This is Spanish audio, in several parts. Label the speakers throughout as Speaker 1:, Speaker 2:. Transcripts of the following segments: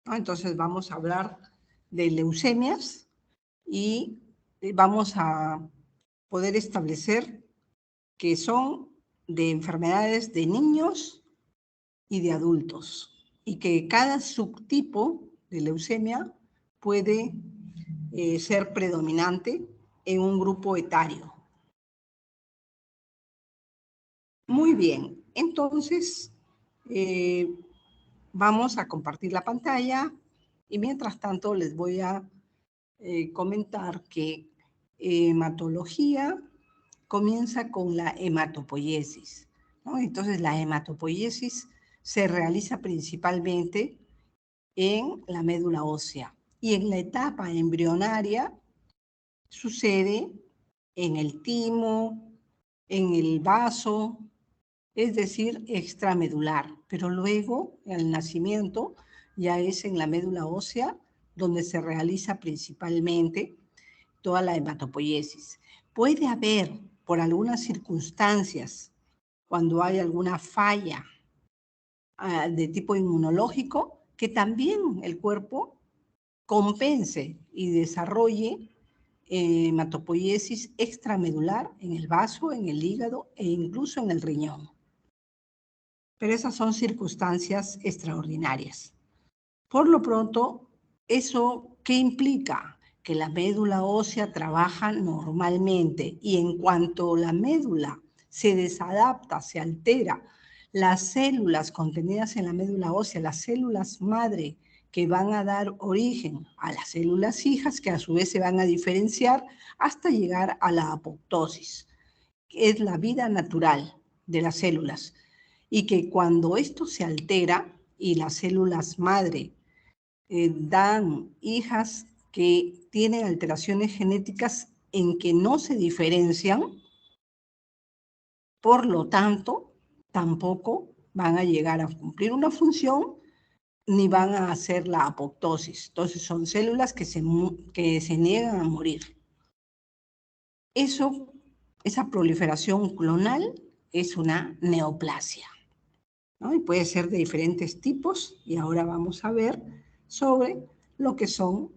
Speaker 1: ¿no? Entonces vamos a hablar de leucemias y vamos a poder establecer que son de enfermedades de niños y de adultos, y que cada subtipo de leucemia puede ser predominante en un grupo etario. Muy bien, entonces vamos a compartir la pantalla y mientras tanto les voy a comentar que hematología comienza con la hematopoiesis, ¿no? Entonces la hematopoiesis se realiza principalmente en la médula ósea y en la etapa embrionaria sucede en el timo, en el vaso, es decir, extramedular, pero luego al nacimiento ya es en la médula ósea donde se realiza principalmente toda la hematopoiesis. Puede haber, por algunas circunstancias, cuando hay alguna falla de tipo inmunológico, que también el cuerpo compense y desarrolle hematopoiesis extramedular en el vaso, en el hígado e incluso en el riñón. Pero esas son circunstancias extraordinarias. Por lo pronto, ¿eso qué implica? Que la médula ósea trabaja normalmente y en cuanto la médula se desadapta, se altera, las células contenidas en la médula ósea, las células madre que van a dar origen a las células hijas, que a su vez se van a diferenciar hasta llegar a la apoptosis, que es la vida natural de las células, y que cuando esto se altera y las células madre dan hijas que tienen alteraciones genéticas en que no se diferencian, por lo tanto, tampoco van a llegar a cumplir una función ni van a hacer la apoptosis. Entonces son células que se niegan a morir. Esa proliferación clonal es una neoplasia, ¿no? Y puede ser de diferentes tipos y ahora vamos a ver sobre lo que son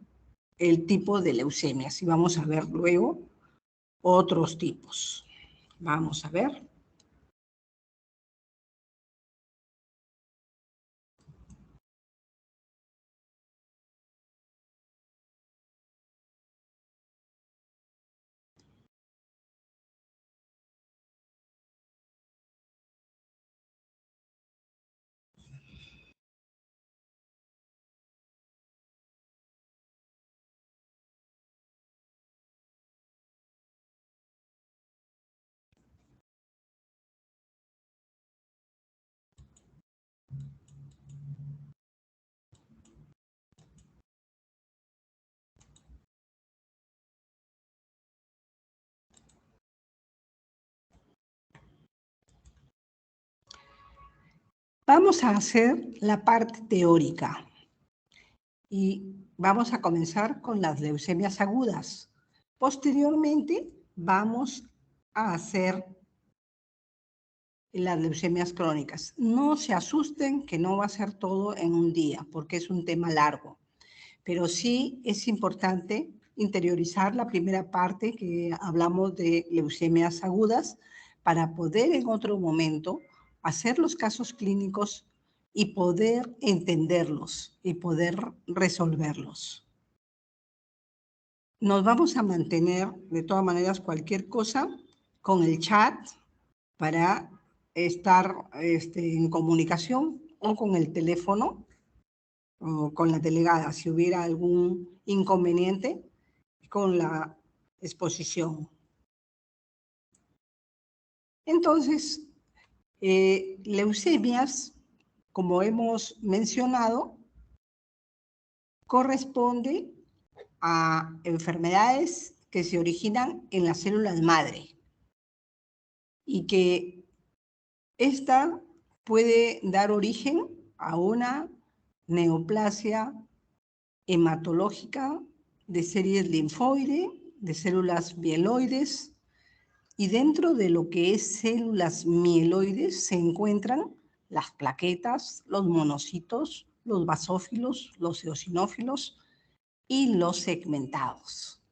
Speaker 1: el tipo de leucemias y vamos a ver luego otros tipos. Vamos a ver. Vamos a hacer la parte teórica y vamos a comenzar con las leucemias agudas. Posteriormente vamos a hacer las leucemias crónicas. No se asusten que no va a ser todo en un día porque es un tema largo, pero sí es importante interiorizar la primera parte que hablamos de leucemias agudas para poder en otro momento hacer los casos clínicos y poder entenderlos y poder resolverlos. Nos vamos a mantener, de todas maneras, cualquier cosa con el chat para estar en comunicación o con el teléfono o con la delegada si hubiera algún inconveniente con la exposición. Entonces, leucemias, como hemos mencionado, corresponde a enfermedades que se originan en las células madre y que esta puede dar origen a una neoplasia hematológica de series linfoide, de células mieloides, y dentro de lo que es células mieloides se encuentran las plaquetas, los monocitos, los basófilos, los eosinófilos y los segmentados.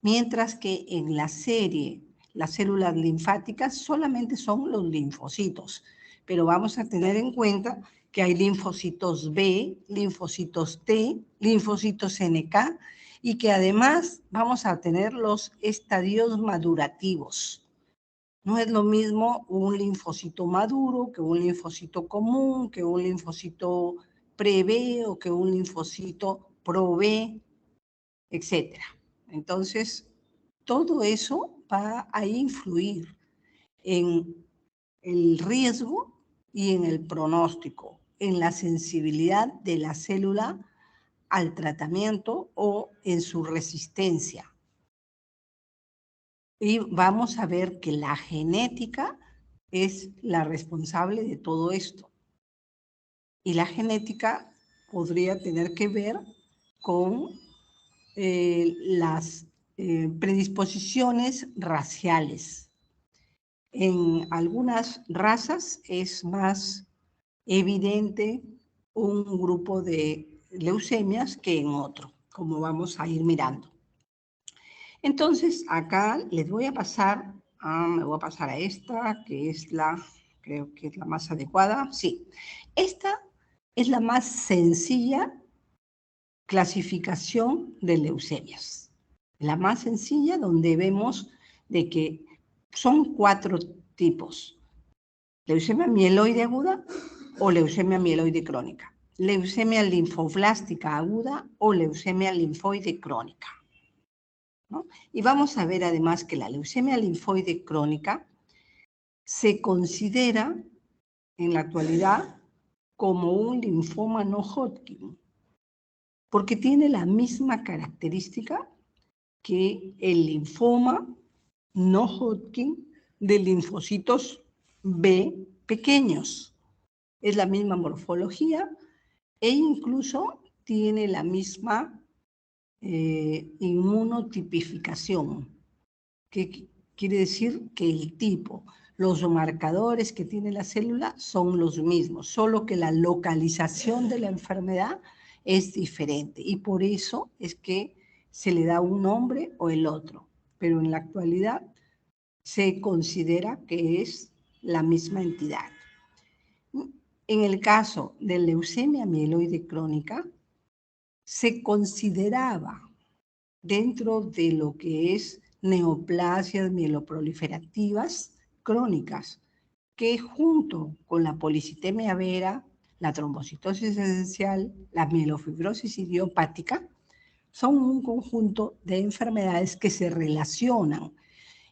Speaker 1: Mientras que en la serie, las células linfáticas solamente son los linfocitos, pero vamos a tener en cuenta que hay linfocitos B, linfocitos T, linfocitos NK, y que además vamos a tener los estadios madurativos. No es lo mismo un linfocito maduro que un linfocito común, que un linfocito pre-B o que un linfocito pro-B, etc. Entonces, todo eso va a influir en el riesgo y en el pronóstico, en la sensibilidad de la célula al tratamiento o en su resistencia. Y vamos a ver que la genética es la responsable de todo esto. Y la genética podría tener que ver con las predisposiciones raciales. En algunas razas es más evidente un grupo de leucemias que en otro, como vamos a ir mirando. Entonces, acá les voy a pasar, me voy a pasar a esta, que es creo que es la más adecuada. Sí, esta es la más sencilla clasificación de leucemias. La más sencilla, donde vemos de que son 4 tipos: leucemia mieloide aguda o leucemia mieloide crónica, leucemia linfoblástica aguda o leucemia linfoide crónica, ¿no? Y vamos a ver además que la leucemia linfoide crónica se considera en la actualidad como un linfoma no Hodgkin, porque tiene la misma característica que el linfoma no Hodgkin de linfocitos B pequeños. Es la misma morfología e incluso tiene la misma inmunotipificación, que quiere decir que el tipo, los marcadores que tiene la célula son los mismos, solo que la localización de la enfermedad es diferente y por eso es que se le da un nombre o el otro, pero en la actualidad se considera que es la misma entidad. En el caso de leucemia mieloide crónica, se consideraba dentro de lo que es neoplasias mieloproliferativas crónicas, que junto con la policitemia vera, la trombocitosis esencial, la mielofibrosis idiopática, son un conjunto de enfermedades que se relacionan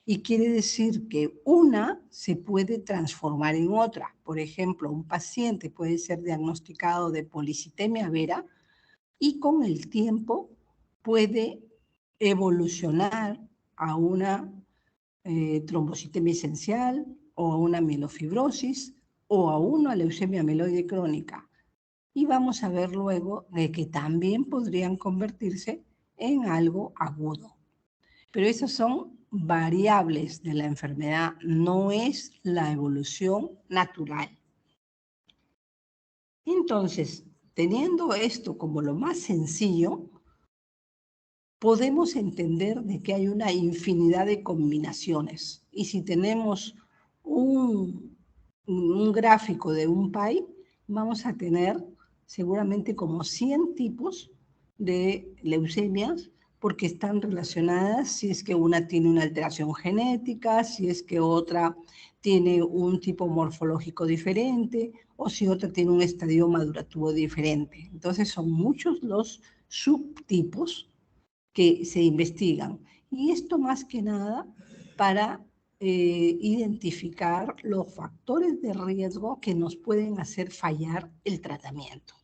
Speaker 1: y quiere decir que una se puede transformar en otra. Por ejemplo, un paciente puede ser diagnosticado de policitemia vera y con el tiempo puede evolucionar a una trombocitemia esencial o a una mielofibrosis o a una leucemia mieloide crónica. Y vamos a ver luego de que también podrían convertirse en algo agudo. Pero esas son variables de la enfermedad, no es la evolución natural. Entonces, teniendo esto como lo más sencillo, podemos entender de que hay una infinidad de combinaciones. Y si tenemos un gráfico de un pie, vamos a tener seguramente como 100 tipos de leucemias, porque están relacionadas si es que una tiene una alteración genética, si es que otra tiene un tipo morfológico diferente, o si otra tiene un estadio madurativo diferente. Entonces son muchos los subtipos que se investigan. Y esto más que nada para identificar los factores de riesgo que nos pueden hacer fallar el tratamiento.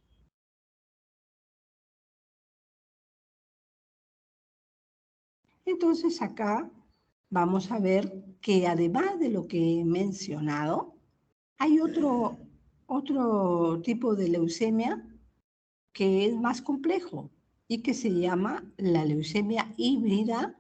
Speaker 1: Entonces acá vamos a ver que además de lo que he mencionado, hay otro tipo de leucemia que es más complejo y que se llama la leucemia híbrida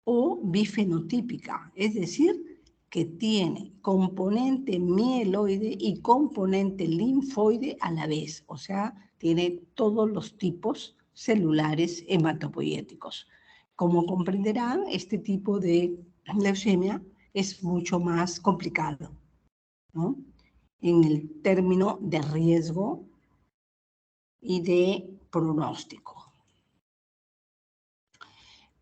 Speaker 1: o bifenotípica, es decir, que tiene componente mieloide y componente linfoide a la vez, o sea, tiene todos los tipos celulares hematopoyéticos. Como comprenderán, este tipo de leucemia es mucho más complicado, ¿no? En el término de riesgo y de pronóstico.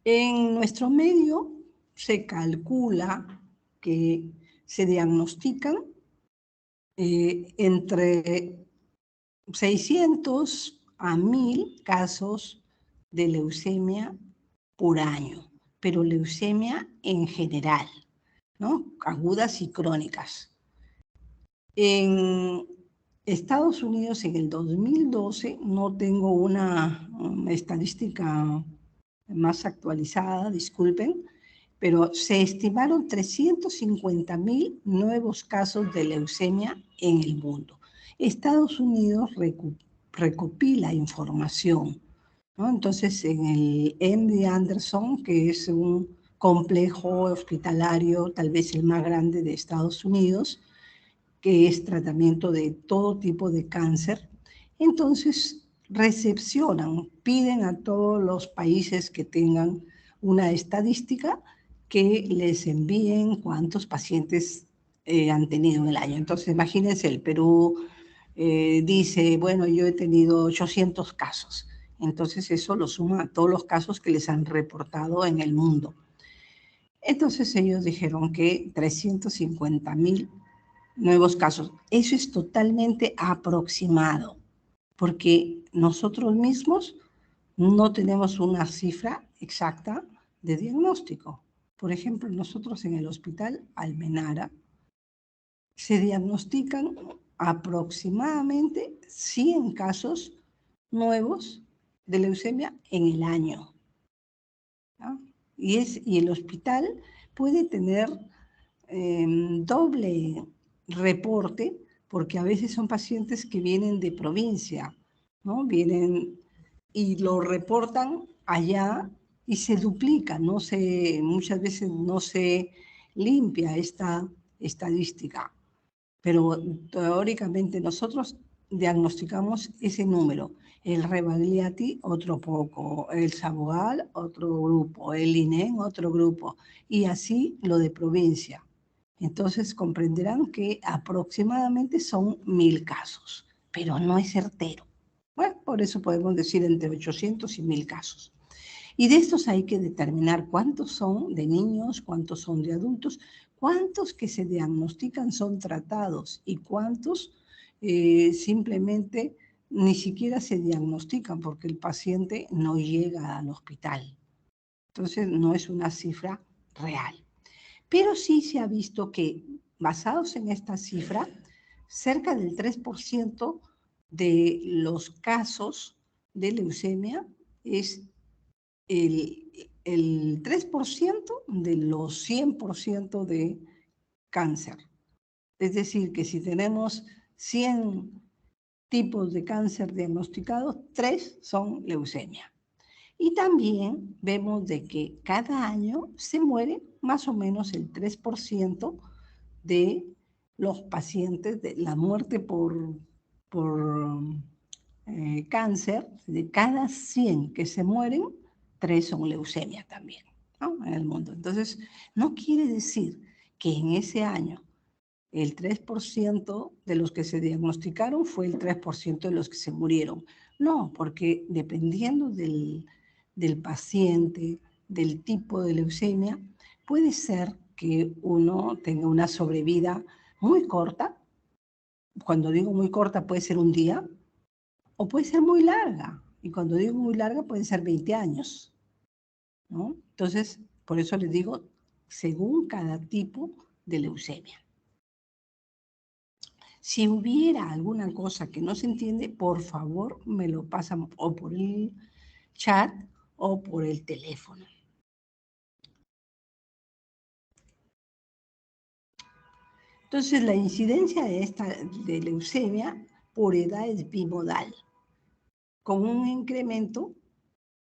Speaker 1: En nuestro medio se calcula que se diagnostican entre 600 a 1000 casos de leucemia por año, pero leucemia en general, ¿no? Agudas y crónicas. En Estados Unidos, en el 2012, no tengo una estadística más actualizada, disculpen, pero se estimaron 350.000 nuevos casos de leucemia en el mundo. Estados Unidos recopila información, ¿no? Entonces, en el MD Anderson, que es un complejo hospitalario, tal vez el más grande de Estados Unidos, que es tratamiento de todo tipo de cáncer, entonces recepcionan, piden a todos los países que tengan una estadística que les envíen cuántos pacientes han tenido en el año. Entonces, imagínense, el Perú dice, bueno, yo he tenido 800 casos. Entonces, eso lo suma a todos los casos que les han reportado en el mundo. Entonces, ellos dijeron que 350.000 nuevos casos. Eso es totalmente aproximado, porque nosotros mismos no tenemos una cifra exacta de diagnóstico. Por ejemplo, nosotros en el Hospital Almenara se diagnostican aproximadamente 100 casos nuevos de leucemia en el año, ¿no? Y el hospital puede tener doble reporte, porque a veces son pacientes que vienen de provincia, ¿no? Vienen y lo reportan allá y se duplica, muchas veces no se limpia esta estadística, pero teóricamente nosotros diagnosticamos ese número. El Rebagliati, otro poco, el Sabogal, otro grupo, el INEM, otro grupo, y así lo de provincia. Entonces comprenderán que aproximadamente son 1000 casos, pero no es certero. Bueno, por eso podemos decir entre 800 y 1000 casos. Y de estos hay que determinar cuántos son de niños, cuántos son de adultos, cuántos que se diagnostican son tratados y cuántos simplemente ni siquiera se diagnostican porque el paciente no llega al hospital. Entonces no es una cifra real. Pero sí se ha visto que, basados en esta cifra, cerca del 3% de los casos de leucemia es el 3% de los 100% de cáncer. Es decir, que si tenemos 100 tipos de cáncer diagnosticados, 3 son leucemia. Y también vemos de que cada año se muere más o menos el 3% de los pacientes, de la muerte por cáncer, de cada 100 que se mueren, 3 son leucemia también, ¿no? En el mundo. Entonces, no quiere decir que en ese año el 3% de los que se diagnosticaron fue el 3% de los que se murieron. No, porque dependiendo del paciente, del tipo de leucemia, puede ser que uno tenga una sobrevida muy corta. Cuando digo muy corta puede ser un día o puede ser muy larga. Y cuando digo muy larga pueden ser 20 años, ¿no? Entonces, por eso les digo, según cada tipo de leucemia. Si hubiera alguna cosa que no se entiende, por favor me lo pasan o por el chat o por el teléfono. Entonces, la incidencia de leucemia por edad es bimodal, con un incremento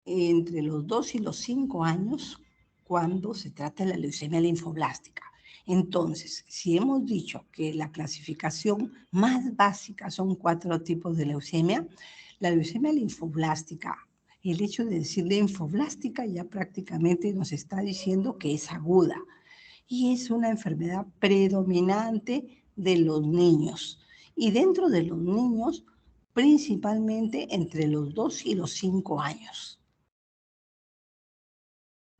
Speaker 1: entre los 2 y los 5 años cuando se trata de la leucemia linfoblástica. Entonces, si hemos dicho que la clasificación más básica son 4 tipos de leucemia, la leucemia linfoblástica, el hecho de decir linfoblástica ya prácticamente nos está diciendo que es aguda y es una enfermedad predominante de los niños. Y dentro de los niños, principalmente entre los 2 y los 5 años.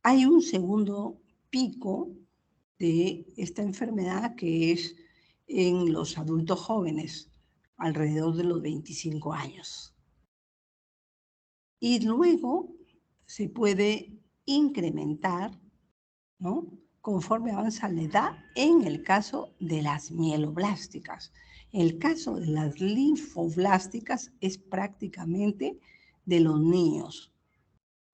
Speaker 1: Hay un segundo pico de esta enfermedad que es en los adultos jóvenes, alrededor de los 25 años. Y luego se puede incrementar, ¿no?, conforme avanza la edad en el caso de las mieloblásticas. El caso de las linfoblásticas es prácticamente de los niños.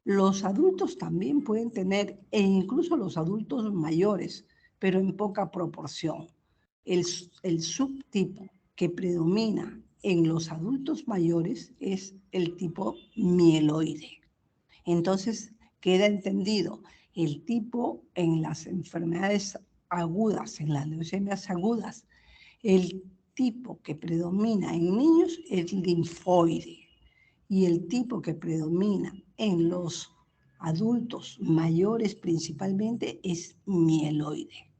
Speaker 1: Los adultos también pueden tener, e incluso los adultos mayores, pero en poca proporción. El subtipo que predomina en los adultos mayores es el tipo mieloide. Entonces, queda entendido, el tipo en las enfermedades agudas, en las leucemias agudas, el tipo que predomina en niños es linfoide y el tipo que predomina en los adultos mayores principalmente es mieloide.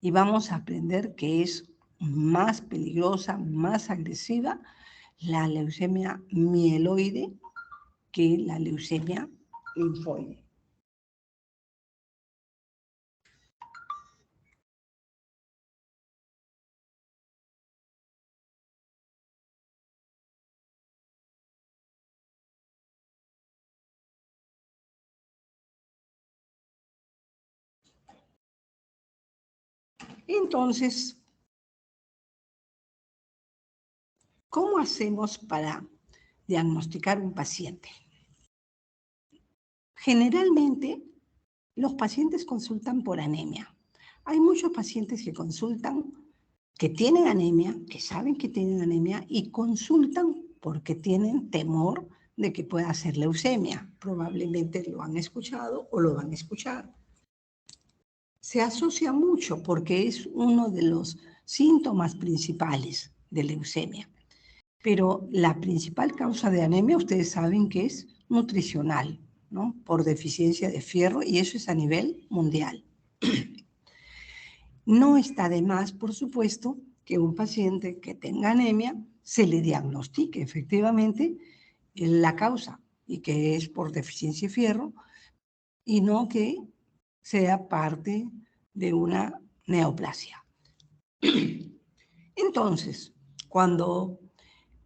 Speaker 1: Y vamos a aprender que es más peligrosa, más agresiva la leucemia mieloide que la leucemia linfoide. Entonces, ¿cómo hacemos para diagnosticar un paciente? Generalmente, los pacientes consultan por anemia. Hay muchos pacientes que consultan que tienen anemia, que saben que tienen anemia y consultan porque tienen temor de que pueda ser leucemia. Probablemente lo han escuchado o lo van a escuchar. Se asocia mucho porque es uno de los síntomas principales de leucemia. Pero la principal causa de anemia, ustedes saben que es nutricional, ¿no?, por deficiencia de fierro, y eso es a nivel mundial. No está de más, por supuesto, que un paciente que tenga anemia se le diagnostique efectivamente la causa y que es por deficiencia de fierro y no que sea parte de una neoplasia. Entonces, cuando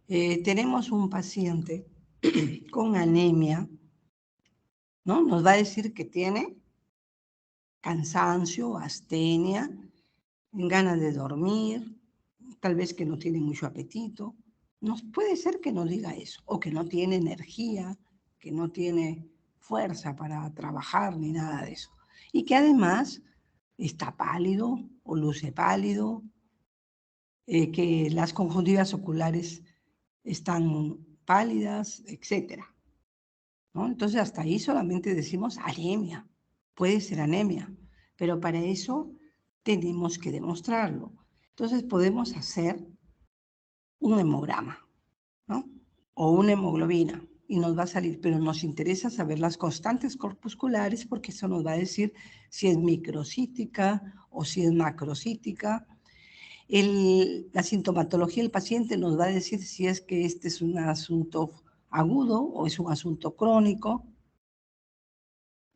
Speaker 1: tenemos un paciente con anemia, ¿no?, nos va a decir que tiene cansancio, astenia, ganas de dormir, tal vez que no tiene mucho apetito. Puede ser que nos diga eso, o que no tiene energía, que no tiene fuerza para trabajar ni nada de eso. Y que además está pálido o luce pálido, que las conjuntivas oculares están pálidas, etc., ¿no? Entonces, hasta ahí solamente decimos anemia. Puede ser anemia, pero para eso tenemos que demostrarlo. Entonces, podemos hacer un hemograma, ¿no?, o una hemoglobina, y nos va a salir, pero nos interesa saber las constantes corpusculares porque eso nos va a decir si es microcítica o si es macrocítica. La sintomatología del paciente nos va a decir si es que este es un asunto agudo o es un asunto crónico.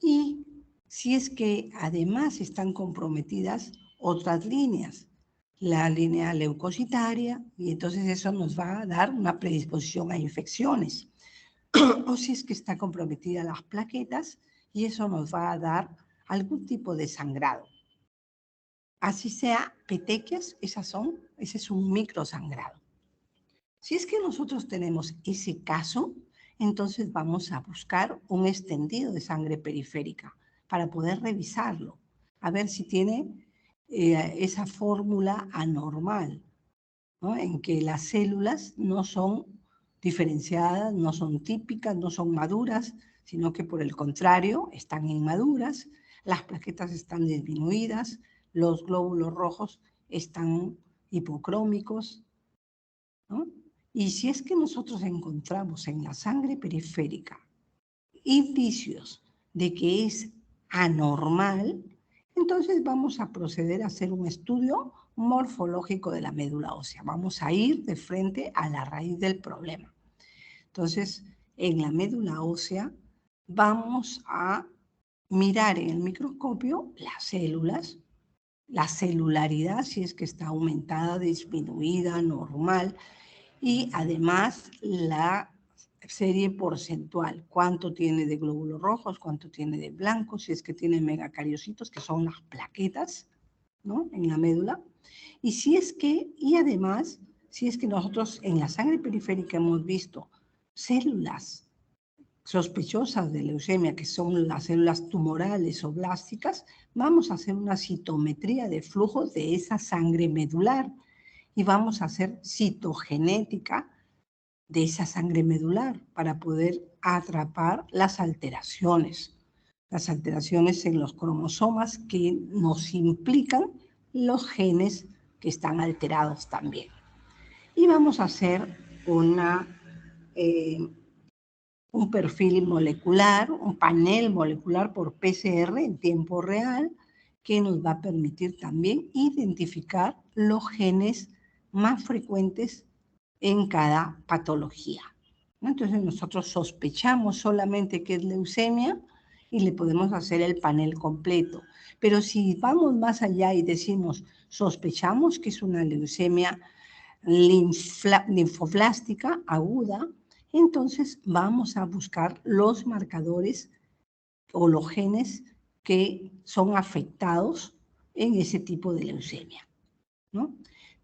Speaker 1: Y si es que además están comprometidas otras líneas, la línea leucocitaria, y entonces eso nos va a dar una predisposición a infecciones. O si es que está comprometida las plaquetas, y eso nos va a dar algún tipo de sangrado. Así sea petequias, ese es un microsangrado. Si es que nosotros tenemos ese caso, entonces vamos a buscar un extendido de sangre periférica para poder revisarlo, a ver si tiene esa fórmula anormal, ¿no?, en que las células no son diferenciadas, no son típicas, no son maduras, sino que por el contrario están inmaduras. las plaquetas están disminuidas, los glóbulos rojos están hipocrómicos, ¿no? Y si es que nosotros encontramos en la sangre periférica indicios de que es anormal, entonces vamos a proceder a hacer un estudio morfológico de la médula ósea. Vamos a ir de frente a la raíz del problema. Entonces, en la médula ósea vamos a mirar en el microscopio las células, la celularidad, si es que está aumentada, disminuida, normal, y además la serie porcentual, cuánto tiene de glóbulos rojos, cuánto tiene de blancos, si es que tiene megacariocitos, que son las plaquetas, ¿no? En la médula. Y además, si es que nosotros en la sangre periférica hemos visto células sospechosas de leucemia, que son las células tumorales o blásticas, vamos a hacer una citometría de flujo de esa sangre medular y vamos a hacer citogenética de esa sangre medular para poder atrapar las alteraciones en los cromosomas que nos implican los genes que están alterados también. Y vamos a hacer un perfil molecular, un panel molecular por PCR en tiempo real, que nos va a permitir también identificar los genes más frecuentes en cada patología. Entonces nosotros sospechamos solamente que es leucemia y le podemos hacer el panel completo. Pero si vamos más allá y decimos, sospechamos que es una leucemia linfoblástica aguda, entonces vamos a buscar los marcadores o los genes que son afectados en ese tipo de leucemia, ¿no?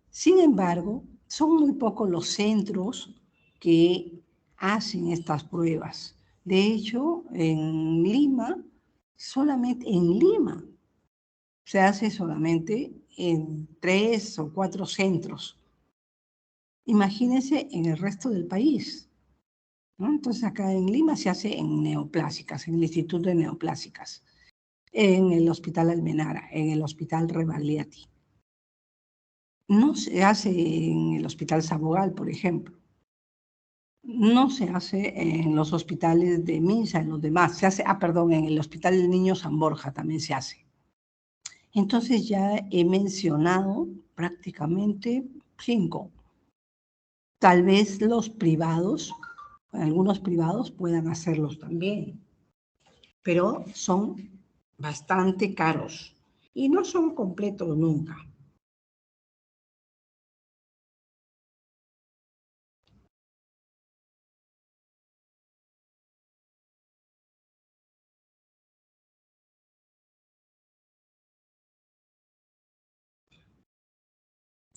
Speaker 1: Sin embargo, son muy pocos los centros que hacen estas pruebas. De hecho, en Lima se hace solamente en 3 o 4 centros. Imagínense en el resto del país, ¿no? Entonces acá en Lima se hace en neoplásicas, en el Instituto de Neoplásicas, en el Hospital Almenara, en el Hospital Rebagliati. No se hace en el Hospital Sabogal, por ejemplo. No se hace en los hospitales de Minsa, en los demás. Se hace, en el Hospital del Niño San Borja también se hace. Entonces ya he mencionado prácticamente 5. Tal vez algunos privados puedan hacerlos también, pero son bastante caros y no son completos nunca.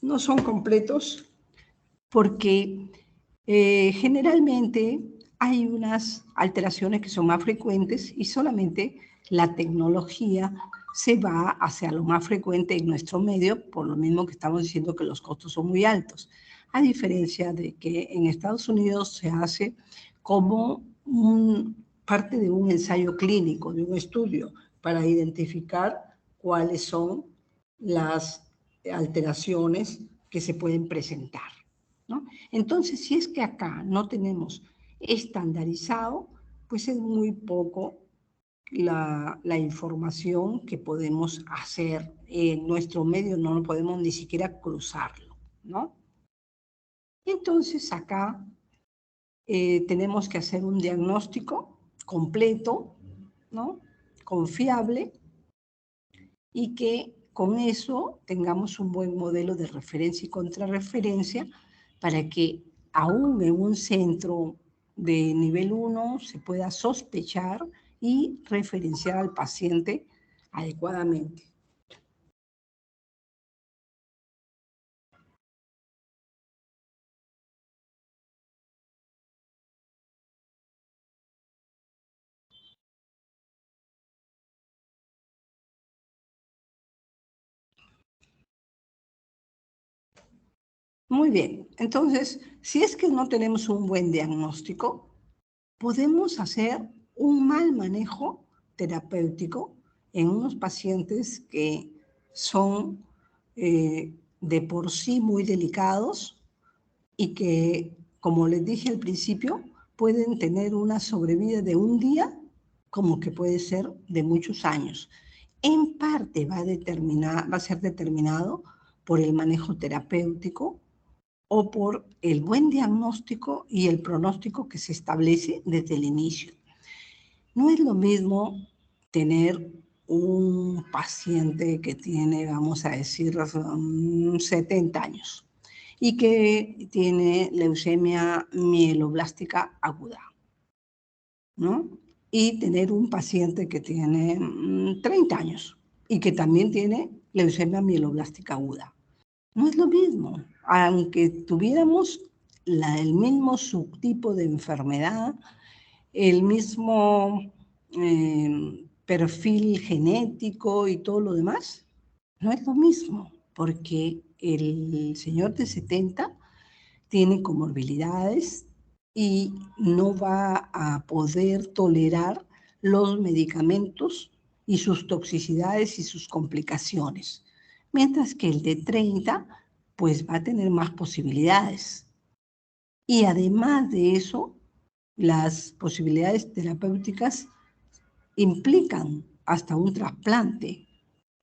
Speaker 1: No son completos porque generalmente hay unas alteraciones que son más frecuentes y solamente la tecnología se va hacia lo más frecuente en nuestro medio, por lo mismo que estamos diciendo que los costos son muy altos, a diferencia de que en Estados Unidos se hace como parte de un ensayo clínico, de un estudio, para identificar cuáles son las alteraciones que se pueden presentar, ¿no? Entonces, si es que acá no tenemos estandarizado, pues es muy poco la información que podemos hacer en nuestro medio, no podemos ni siquiera cruzarlo, ¿no? Entonces, acá tenemos que hacer un diagnóstico completo, ¿no? Confiable, y que con eso tengamos un buen modelo de referencia y contrarreferencia para que aún en un centro de nivel 1 se pueda sospechar y referenciar al paciente adecuadamente. Muy bien, entonces, si es que no tenemos un buen diagnóstico, podemos hacer un mal manejo terapéutico en unos pacientes que son de por sí muy delicados y que, como les dije al principio, pueden tener una sobrevida de un día como que puede ser de muchos años. En parte va a ser determinado por el manejo terapéutico o por el buen diagnóstico y el pronóstico que se establece desde el inicio. No es lo mismo tener un paciente que tiene, vamos a decir, 70 años y que tiene leucemia mieloblástica aguda, ¿no? Y tener un paciente que tiene 30 años y que también tiene leucemia mieloblástica aguda. No es lo mismo, aunque tuviéramos el mismo subtipo de enfermedad, el mismo perfil genético y todo lo demás, no es lo mismo, porque el señor de 70 tiene comorbilidades y no va a poder tolerar los medicamentos y sus toxicidades y sus complicaciones, mientras que el de 30 pues va a tener más posibilidades. Y además de eso, las posibilidades terapéuticas implican hasta un trasplante.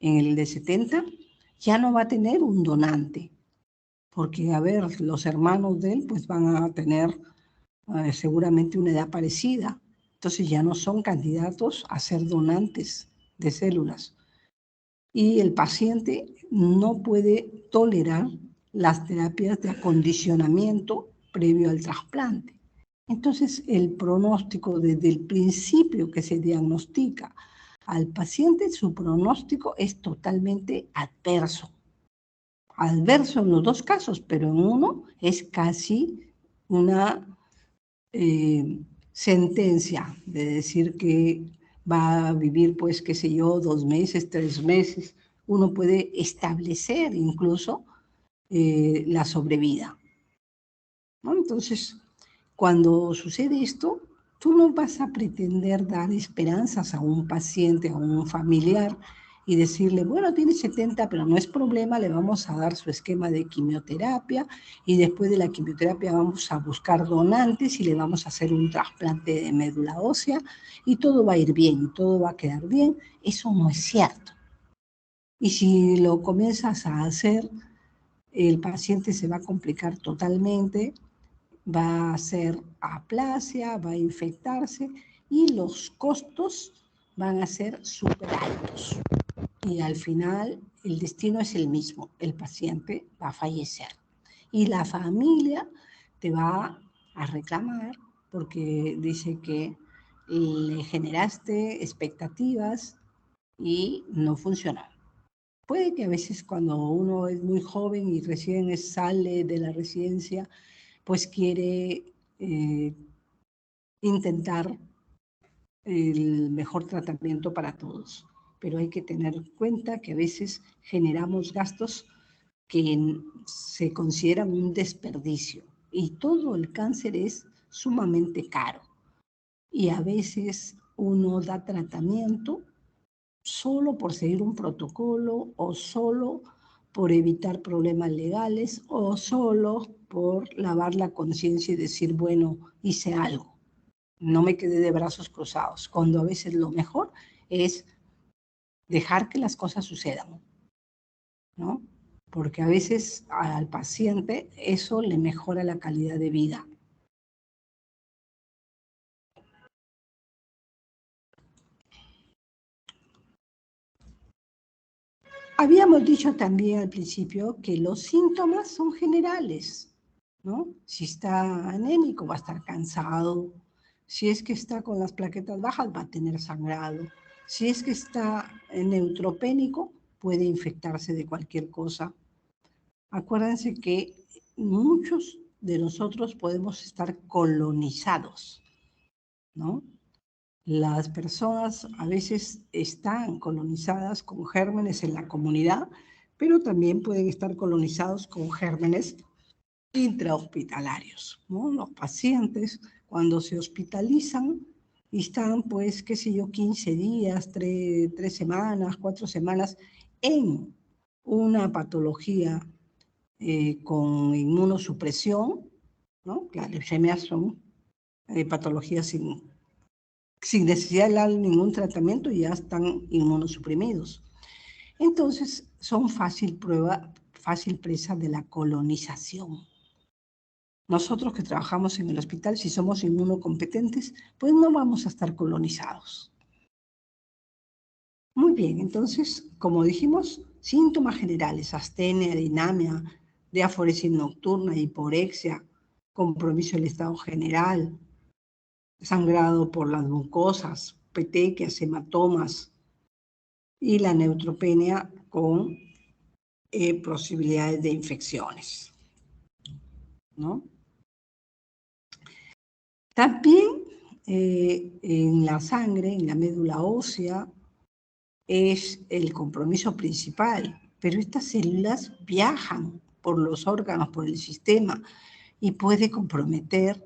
Speaker 1: En el de 70 ya no va a tener un donante, porque, a ver, los hermanos de él pues van a tener seguramente una edad parecida. Entonces ya no son candidatos a ser donantes de células. Y el paciente no puede tolerar las terapias de acondicionamiento previo al trasplante. Entonces, el pronóstico desde el principio que se diagnostica al paciente, su pronóstico es totalmente adverso. Adverso en los dos casos, pero en uno es casi una sentencia de decir que va a vivir, pues, qué sé yo, 2 meses, 3 meses. Uno puede establecer incluso la sobrevida, ¿no? Entonces, cuando sucede esto, tú no vas a pretender dar esperanzas a un paciente, a un familiar, y decirle, bueno, tiene 70, pero no es problema, le vamos a dar su esquema de quimioterapia y después de la quimioterapia vamos a buscar donantes y le vamos a hacer un trasplante de médula ósea y todo va a ir bien, todo va a quedar bien. Eso no es cierto. Y si lo comienzas a hacer, el paciente se va a complicar totalmente, va a ser aplasia, va a infectarse y los costos van a ser súper altos. Y al final el destino es el mismo, el paciente va a fallecer. Y la familia te va a reclamar porque dice que le generaste expectativas y no funcionó. Puede que a veces cuando uno es muy joven y recién sale de la residencia, pues quiere intentar el mejor tratamiento para todos. Pero hay que tener en cuenta que a veces generamos gastos que se consideran un desperdicio y todo el cáncer es sumamente caro. Y a veces uno da tratamiento solo por seguir un protocolo o solo por evitar problemas legales o solo por lavar la conciencia y decir, bueno, hice algo, no me quedé de brazos cruzados, cuando a veces lo mejor es dejar que las cosas sucedan, ¿no? Porque a veces al paciente eso le mejora la calidad de vida. Habíamos dicho también al principio que los síntomas son generales, ¿no? Si está anémico va a estar cansado, si es que está con las plaquetas bajas va a tener sangrado, si es que está neutropénico puede infectarse de cualquier cosa. Acuérdense que muchos de nosotros podemos estar colonizados, ¿no? Las personas a veces están colonizadas con gérmenes en la comunidad, pero también pueden estar colonizados con gérmenes intrahospitalarios, ¿no? Los pacientes, cuando se hospitalizan, y están, pues, qué sé yo, 15 días, 3 semanas, 4 semanas en una patología con inmunosupresión, ¿no? Las leucemias son patologías sin necesidad de dar ningún tratamiento y ya están inmunosuprimidos. Entonces, son fácil presa de la colonización. Nosotros que trabajamos en el hospital, si somos inmunocompetentes, pues no vamos a estar colonizados. Muy bien, entonces, como dijimos, síntomas generales: astenia, dinamia, diaforesis nocturna, hiporexia, compromiso del estado general, sangrado por las mucosas, petequias, hematomas y la neutropenia con posibilidades de infecciones, ¿no? También en la sangre, en la médula ósea, es el compromiso principal, pero estas células viajan por los órganos, por el sistema, y puede comprometer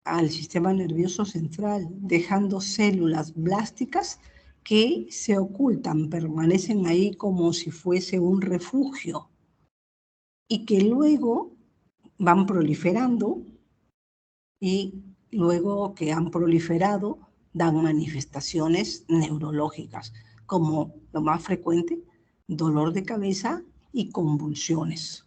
Speaker 1: al sistema nervioso central, dejando células blásticas que se ocultan, permanecen ahí como si fuese un refugio, y que luego van proliferando, y luego que han proliferado dan manifestaciones neurológicas, como lo más frecuente, dolor de cabeza y convulsiones.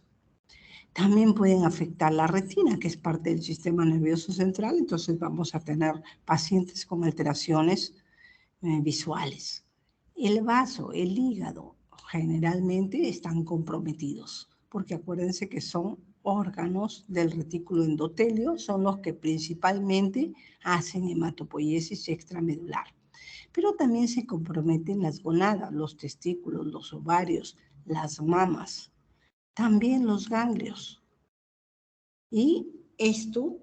Speaker 1: También pueden afectar la retina, que es parte del sistema nervioso central, entonces vamos a tener pacientes con alteraciones visuales. El vaso, el hígado, generalmente están comprometidos, porque acuérdense que son órganos del retículo endotelio, son los que principalmente hacen hematopoiesis extramedular. Pero también se comprometen las gonadas, los testículos, los ovarios, las mamas, también los ganglios. Y esto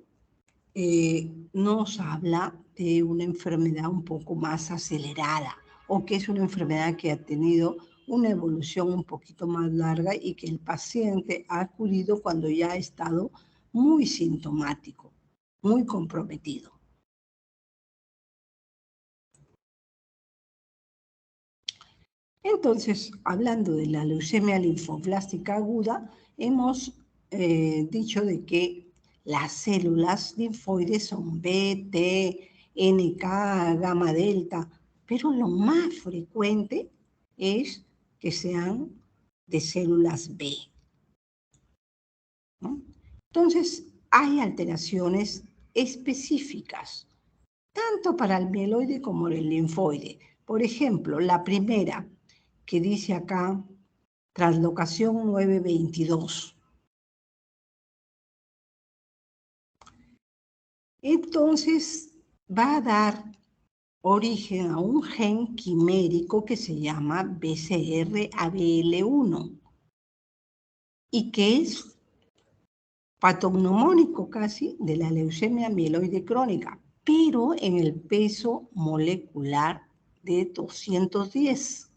Speaker 1: nos habla de una enfermedad un poco más acelerada, o que es una enfermedad que ha tenido una evolución un poquito más larga y que el paciente ha acudido cuando ya ha estado muy sintomático, muy comprometido. Entonces, hablando de la leucemia linfoblástica aguda, hemos dicho de que las células linfoides son B, T, NK, gamma delta, pero lo más frecuente es que sean de células B, ¿no? Entonces, hay alteraciones específicas, tanto para el mieloide como el linfoide. Por ejemplo, la primera que dice acá, translocación 922. Entonces, va a dar origen a un gen quimérico que se llama BCR-ABL1 y que es patognomónico casi de la leucemia mieloide crónica, pero en el peso molecular de 210.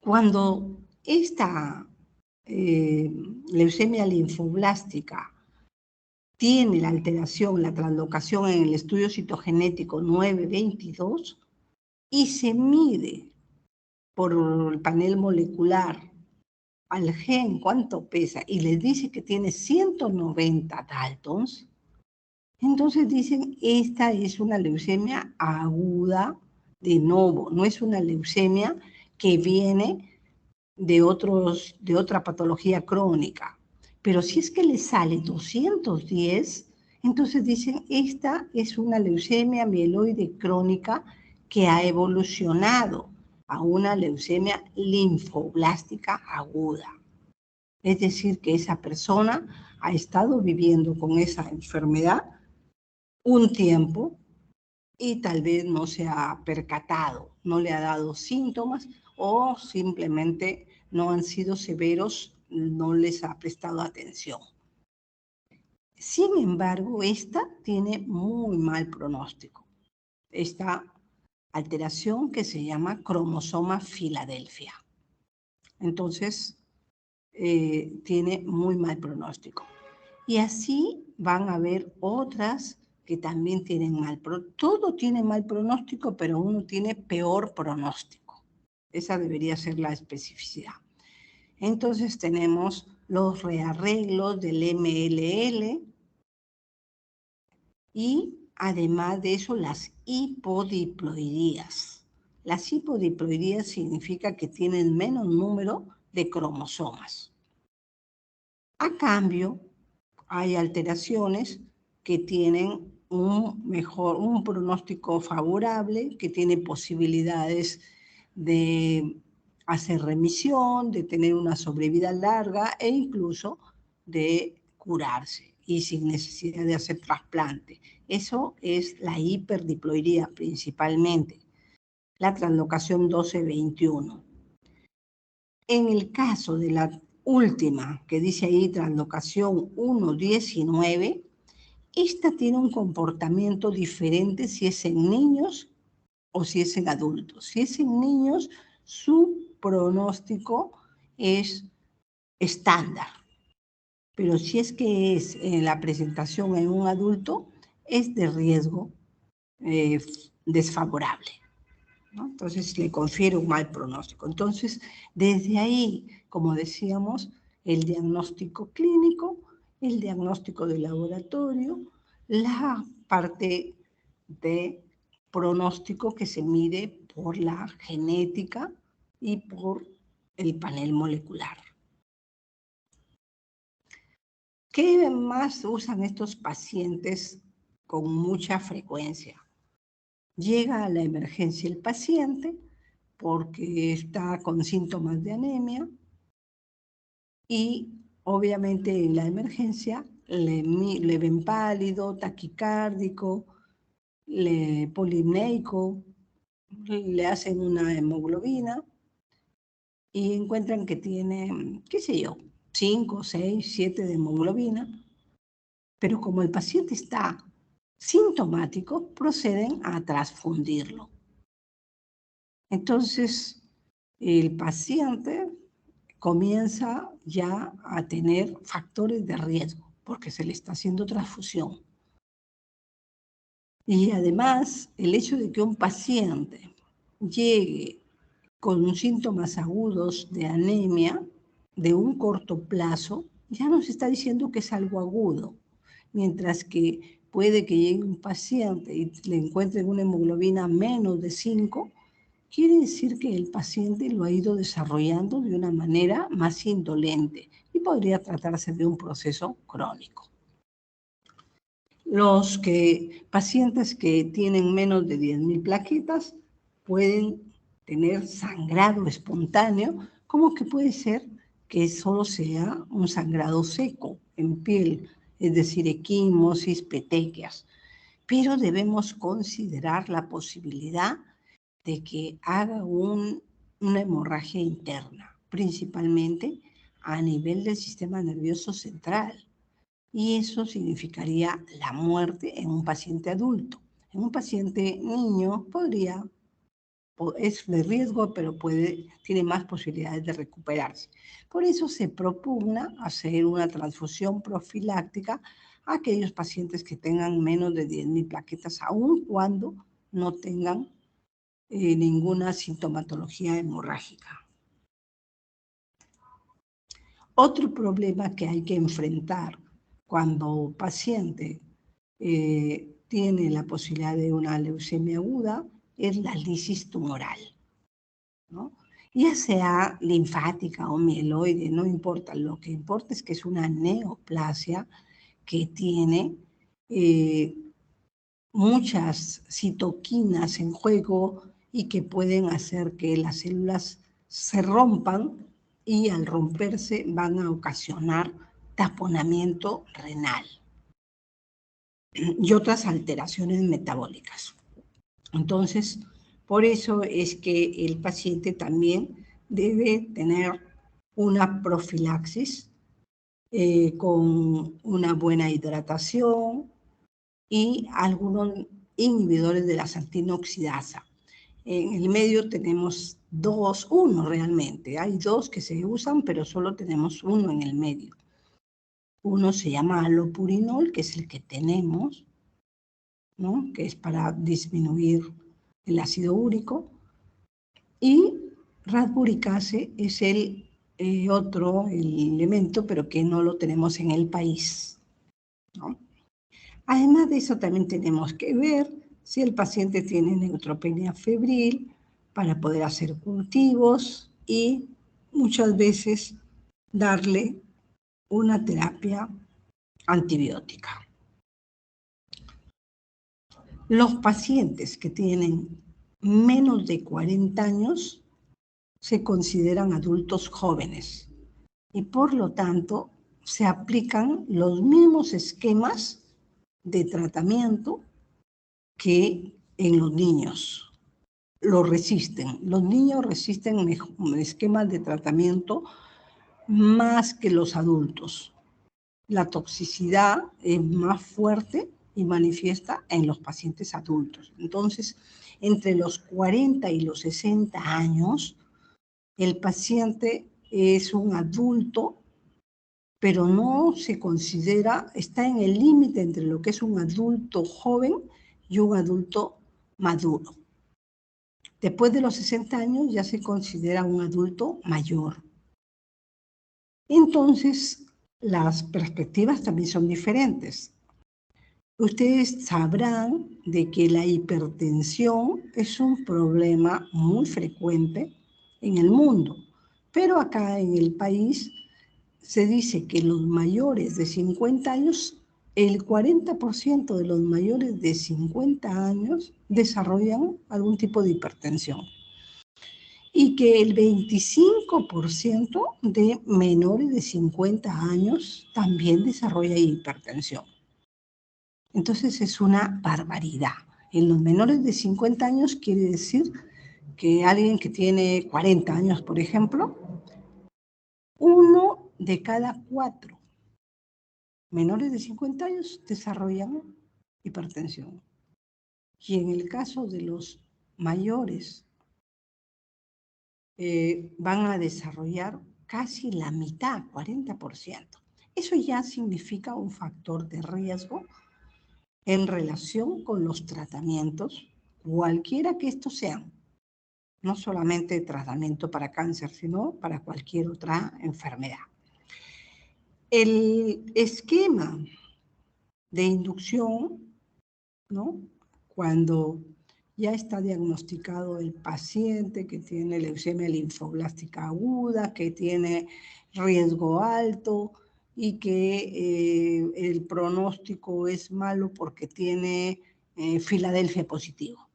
Speaker 1: Cuando esta leucemia linfoblástica tiene la alteración, la translocación en el estudio citogenético 922 y se mide por el panel molecular al gen cuánto pesa y les dice que tiene 190 Daltons, entonces dicen, esta es una leucemia aguda de novo, no es una leucemia que viene de otra patología crónica. Pero si es que le sale 210, entonces dicen, esta es una leucemia mieloide crónica que ha evolucionado a una leucemia linfoblástica aguda. Es decir, que esa persona ha estado viviendo con esa enfermedad un tiempo y tal vez no se ha percatado, no le ha dado síntomas o simplemente no han sido severos, no les ha prestado atención. Sin embargo, esta tiene muy mal pronóstico. Esta alteración que se llama cromosoma Filadelfia. Entonces, tiene muy mal pronóstico. Y así van a haber otras que también tienen todo tiene mal pronóstico, pero uno tiene peor pronóstico. Esa debería ser la especificidad. Entonces tenemos los rearreglos del MLL y además de eso las hipodiploidías. Las hipodiploidías significa que tienen menos número de cromosomas. A cambio, hay alteraciones que tienen un pronóstico favorable, que tiene posibilidades de hacer remisión, de tener una sobrevida larga e incluso de curarse y sin necesidad de hacer trasplante. Eso es la hiperdiploidía principalmente, la translocación 12-21. En el caso de la última, que dice ahí translocación 1-19, esta tiene un comportamiento diferente si es en niños o si es en adultos. Si es en niños, su pronóstico es estándar. Pero si es que es en la presentación en un adulto, es de riesgo desfavorable, ¿no? Entonces le confiere un mal pronóstico. Entonces, desde ahí, como decíamos, el diagnóstico clínico, el diagnóstico de laboratorio, la parte de pronóstico que se mide por la genética y por el panel molecular. ¿Qué más usan estos pacientes con mucha frecuencia? Llega a la emergencia el paciente porque está con síntomas de anemia y obviamente en la emergencia le ven pálido, taquicárdico, polimneico, le hacen una hemoglobina y encuentran que tiene, qué sé yo, 5, 6, 7 de hemoglobina, pero como el paciente está sintomático, proceden a transfundirlo. Entonces, el paciente comienza ya a tener factores de riesgo porque se le está haciendo transfusión. Y además, el hecho de que un paciente llegue con síntomas agudos de anemia de un corto plazo, ya nos está diciendo que es algo agudo, mientras que puede que llegue un paciente y le encuentren una hemoglobina menos de 5, quiere decir que el paciente lo ha ido desarrollando de una manera más indolente y podría tratarse de un proceso crónico. Los pacientes que tienen menos de 10.000 plaquetas pueden tener sangrado espontáneo, como que puede ser que solo sea un sangrado seco en piel, es decir, equimosis, petequias. Pero debemos considerar la posibilidad de que haga una hemorragia interna, principalmente a nivel del sistema nervioso central. Y eso significaría la muerte en un paciente adulto. En un paciente niño es de riesgo, pero tiene más posibilidades de recuperarse. Por eso se propugna hacer una transfusión profiláctica a aquellos pacientes que tengan menos de 10.000 plaquetas, aun cuando no tengan ninguna sintomatología hemorrágica. Otro problema que hay que enfrentar cuando el paciente tiene la posibilidad de una leucemia aguda es la lisis tumoral, ¿no? Ya sea linfática o mieloide, no importa, lo que importa es que es una neoplasia que tiene muchas citoquinas en juego y que pueden hacer que las células se rompan y al romperse van a ocasionar taponamiento renal y otras alteraciones metabólicas. Entonces, por eso es que el paciente también debe tener una profilaxis con una buena hidratación y algunos inhibidores de la santina oxidasa. En el medio tenemos uno realmente. Hay dos que se usan, pero solo tenemos uno en el medio. Uno se llama alopurinol, que es el que tenemos, ¿no? Que es para disminuir el ácido úrico. Y radburicase es el otro elemento, pero que no lo tenemos en el país, ¿no? Además de eso, también tenemos que ver si el paciente tiene neutropenia febril para poder hacer cultivos y muchas veces darle una terapia antibiótica. Los pacientes que tienen menos de 40 años se consideran adultos jóvenes y por lo tanto se aplican los mismos esquemas de tratamiento que en los niños. Lo resisten. Los niños resisten esquemas de tratamiento más que los adultos. La toxicidad es más fuerte y manifiesta en los pacientes adultos. Entonces, entre los 40 y los 60 años, el paciente es un adulto, pero no se considera, está en el límite entre lo que es un adulto joven y un adulto maduro. Después de los 60 años ya se considera un adulto mayor. Entonces, las perspectivas también son diferentes. Ustedes sabrán de que la hipertensión es un problema muy frecuente en el mundo, pero acá en el país se dice que los mayores de 50 años, el 40% de los mayores de 50 años desarrollan algún tipo de hipertensión y que el 25% de menores de 50 años también desarrolla hipertensión. Entonces es una barbaridad. En los menores de 50 años quiere decir que alguien que tiene 40 años, por ejemplo, 1 de cada 4 menores de 50 años desarrollan hipertensión. Y en el caso de los mayores, van a desarrollar casi la mitad, 40%. Eso ya significa un factor de riesgo en relación con los tratamientos, cualquiera que estos sean. No solamente tratamiento para cáncer, sino para cualquier otra enfermedad. El esquema de inducción, ¿no? Cuando ya está diagnosticado el paciente que tiene leucemia linfoblástica aguda, que tiene riesgo alto y que el pronóstico es malo porque tiene Filadelfia positivo.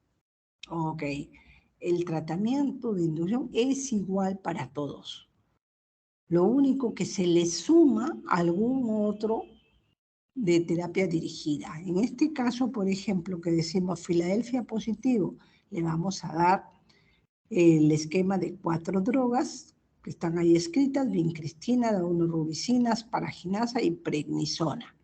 Speaker 1: Ok, el tratamiento de inducción es igual para todos. Lo único que se le suma algún otro de terapia dirigida. En este caso, por ejemplo, que decimos Filadelfia positivo, le vamos a dar el esquema de 4 drogas que están ahí escritas: vincristina, daunorubicina, asparaginasa y prednisona.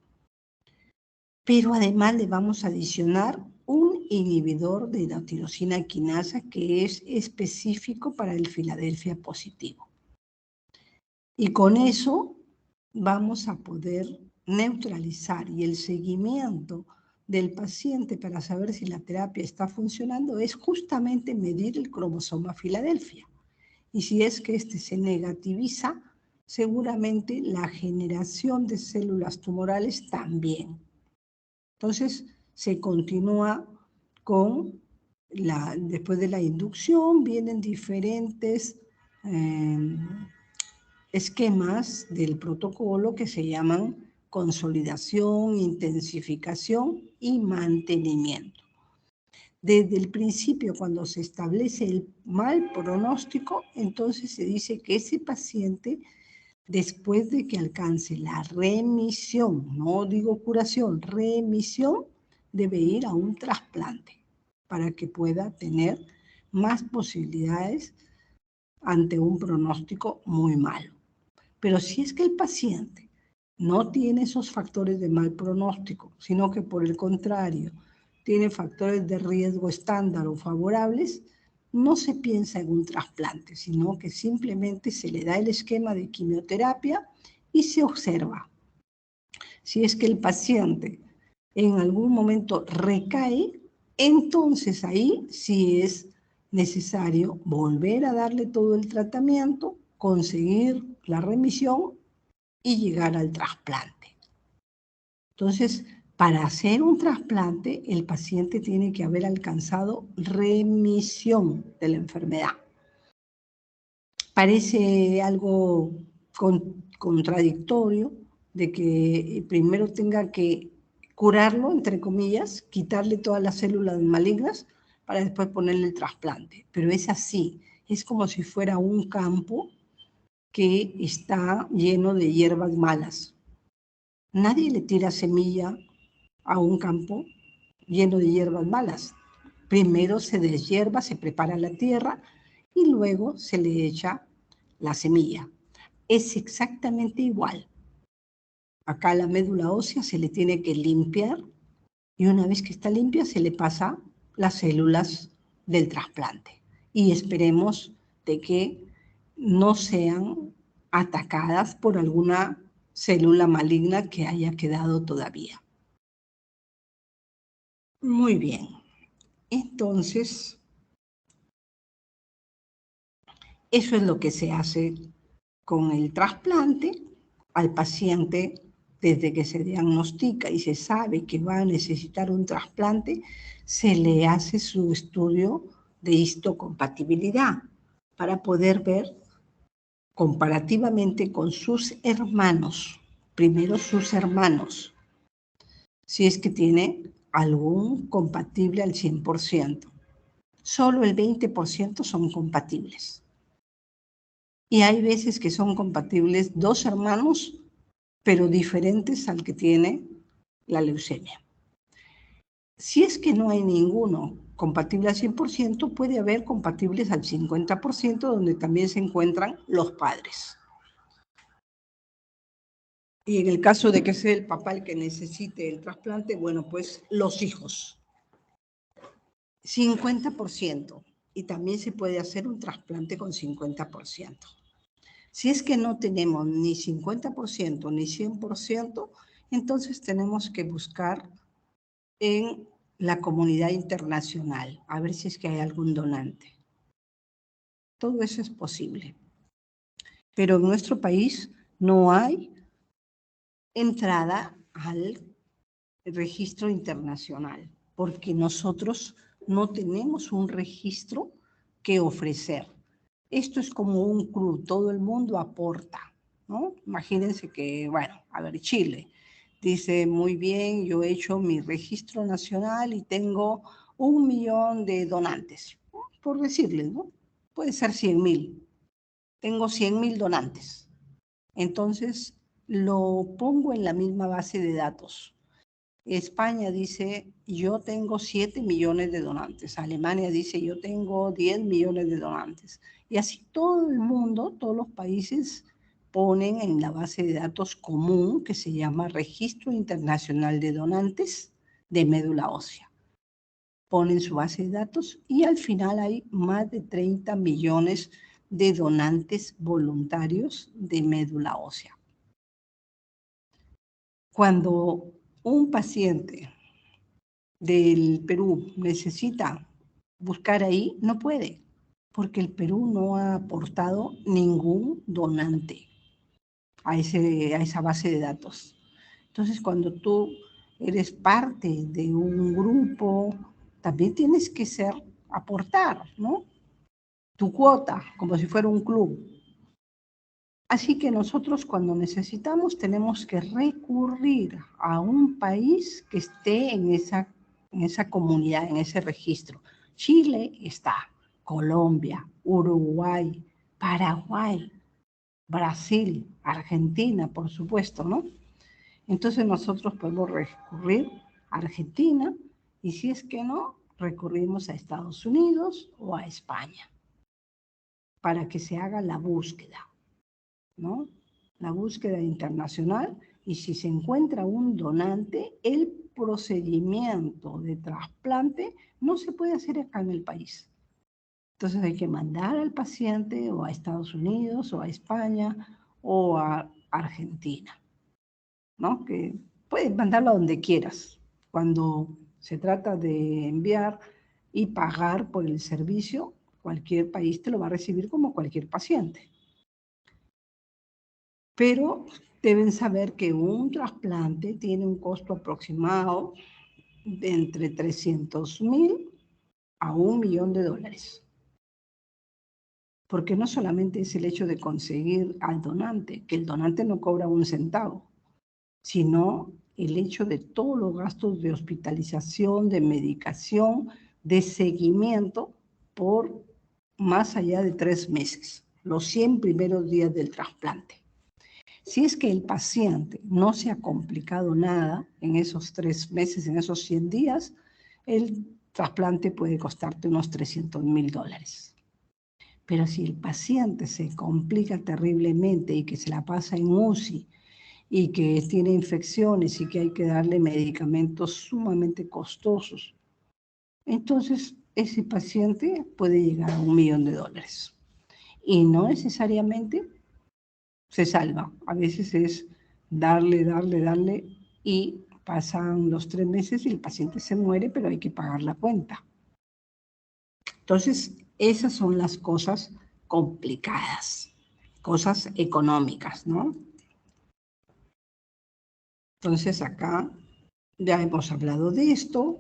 Speaker 1: Pero además le vamos a adicionar un inhibidor de la tirosina quinasa que es específico para el Filadelfia positivo. Y con eso vamos a poder neutralizar, y el seguimiento del paciente para saber si la terapia está funcionando es justamente medir el cromosoma Filadelfia. Y si es que este se negativiza, seguramente la generación de células tumorales también. Entonces, se continúa con después de la inducción, vienen diferentes esquemas del protocolo que se llaman consolidación, intensificación y mantenimiento. Desde el principio, cuando se establece el mal pronóstico, entonces se dice que ese paciente, después de que alcance la remisión, no digo curación, remisión, debe ir a un trasplante para que pueda tener más posibilidades ante un pronóstico muy malo. Pero si es que el paciente no tiene esos factores de mal pronóstico, sino que por el contrario tiene factores de riesgo estándar o favorables, no se piensa en un trasplante, sino que simplemente se le da el esquema de quimioterapia y se observa. Si es que el paciente en algún momento recae, entonces ahí sí es necesario volver a darle todo el tratamiento, conseguir la remisión y llegar al trasplante. Entonces, para hacer un trasplante, el paciente tiene que haber alcanzado remisión de la enfermedad. Parece algo contradictorio de que primero tenga que curarlo, entre comillas, quitarle todas las células malignas para después ponerle el trasplante. Pero es así, es como si fuera un campo que está lleno de hierbas malas. Nadie le tira semilla a un campo lleno de hierbas malas. Primero se deshierva, se prepara la tierra y luego se le echa la semilla. Es exactamente igual. Acá la médula ósea se le tiene que limpiar y una vez que está limpia se le pasa las células del trasplante. Y esperemos de que no sean atacadas por alguna célula maligna que haya quedado todavía. Muy bien. Entonces, eso es lo que se hace con el trasplante. Al paciente, desde que se diagnostica y se sabe que va a necesitar un trasplante, se le hace su estudio de histocompatibilidad para poder ver comparativamente con sus hermanos, primero sus hermanos, si es que tiene algún compatible al 100%. Solo el 20% son compatibles. Y hay veces que son compatibles dos hermanos, pero diferentes al que tiene la leucemia. Si es que no hay ninguno compatible al 100%, puede haber compatibles al 50%, donde también se encuentran los padres. Y en el caso de que sea el papá el que necesite el trasplante, bueno, pues los hijos. 50%. Y también se puede hacer un trasplante con 50%. Si es que no tenemos ni 50% ni 100%, entonces tenemos que buscar en la comunidad internacional, a ver si es que hay algún donante. Todo eso es posible. Pero en nuestro país no hay entrada al registro internacional, porque nosotros no tenemos un registro que ofrecer. Esto es como un club, todo el mundo aporta, ¿no? Imagínense que, bueno, a ver, Chile dice, muy bien, yo he hecho mi registro nacional y tengo 1 millón de donantes, por decirles, ¿no? Puede ser 100.000. Tengo 100.000 donantes. Entonces, lo pongo en la misma base de datos. España dice, yo tengo 7 millones de donantes. Alemania dice, yo tengo 10 millones de donantes. Y así todo el mundo, todos los países ponen en la base de datos común que se llama Registro Internacional de Donantes de Médula Ósea. Ponen su base de datos y al final hay más de 30 millones de donantes voluntarios de médula ósea. Cuando un paciente del Perú necesita buscar ahí, no puede, porque el Perú no ha aportado ningún donante a esa base de datos. Entonces, cuando tú eres parte de un grupo, también tienes que aportar, ¿no? Tu cuota, como si fuera un club. Así que nosotros cuando necesitamos tenemos que recurrir a un país que esté en esa comunidad, en ese registro. Chile está, Colombia, Uruguay, Paraguay, Brasil, Argentina, por supuesto, ¿no? Entonces nosotros podemos recurrir a Argentina y si es que no, recurrimos a Estados Unidos o a España para que se haga la búsqueda, ¿no? La búsqueda internacional y si se encuentra un donante, el procedimiento de trasplante no se puede hacer acá en el país. Entonces hay que mandar al paciente o a Estados Unidos o a España o a Argentina, ¿no? Que puedes mandarlo a donde quieras, cuando se trata de enviar y pagar por el servicio, cualquier país te lo va a recibir como cualquier paciente. Pero deben saber que un trasplante tiene un costo aproximado de entre 300.000 a $1.000.000. Porque no solamente es el hecho de conseguir al donante, que el donante no cobra un centavo, sino el hecho de todos los gastos de hospitalización, de medicación, de seguimiento por más allá de 3 meses, los 100 primeros días del trasplante. Si es que el paciente no se ha complicado nada en esos 3 meses, en esos 100 días, el trasplante puede costarte unos $300.000. Pero si el paciente se complica terriblemente y que se la pasa en UCI y que tiene infecciones y que hay que darle medicamentos sumamente costosos, entonces ese paciente puede llegar a $1.000.000. Y no necesariamente se salva. A veces es darle y pasan los 3 meses y el paciente se muere, pero hay que pagar la cuenta. Entonces, esas son las cosas complicadas, cosas económicas, ¿no? Entonces, acá ya hemos hablado de esto.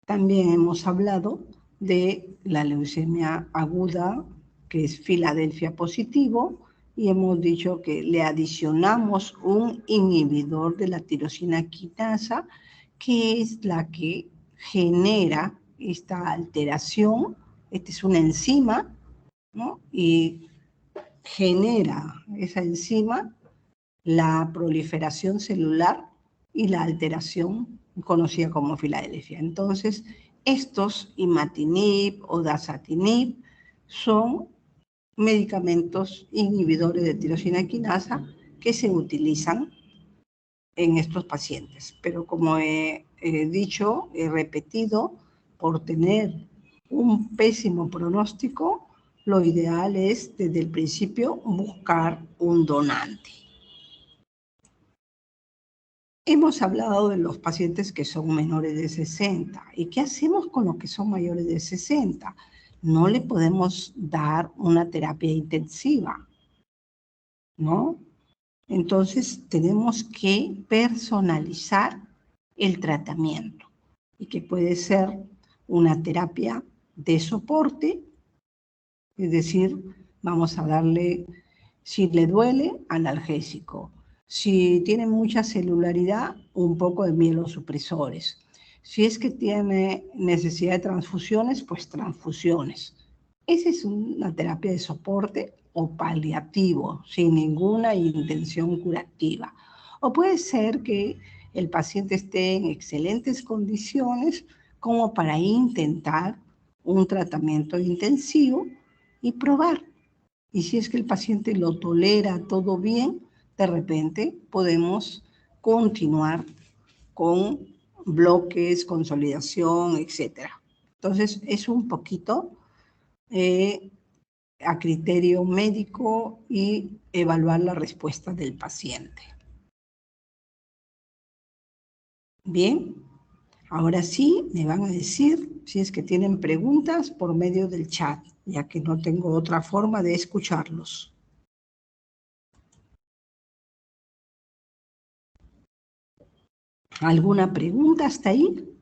Speaker 1: También hemos hablado de la leucemia aguda, que es Filadelfia positivo, y hemos dicho que le adicionamos un inhibidor de la tirosina quinasa, que es la que genera esta alteración. Esta es una enzima, ¿no? Y genera esa enzima la proliferación celular y la alteración conocida como Filadelfia. Entonces, estos imatinib o dasatinib son medicamentos inhibidores de tirosina quinasa que se utilizan en estos pacientes. Pero como he dicho, he repetido, por tener un pésimo pronóstico, lo ideal es desde el principio buscar un donante. Hemos hablado de los pacientes que son menores de 60. ¿Y qué hacemos con los que son mayores de 60? No le podemos dar una terapia intensiva, ¿no? Entonces tenemos que personalizar el tratamiento y que puede ser una terapia de soporte, es decir, vamos a darle, si le duele, analgésico. Si tiene mucha celularidad, un poco de mielosupresores. Si es que tiene necesidad de transfusiones, pues transfusiones. Esa es una terapia de soporte o paliativo, sin ninguna intención curativa. O puede ser que el paciente esté en excelentes condiciones como para intentar un tratamiento intensivo y probar. Y si es que el paciente lo tolera todo bien, de repente podemos continuar con bloques, consolidación, etc. Entonces, es un poquito a criterio médico y evaluar la respuesta del paciente. Bien, ahora sí me van a decir si es que tienen preguntas por medio del chat, ya que no tengo otra forma de escucharlos. ¿Alguna pregunta hasta ahí?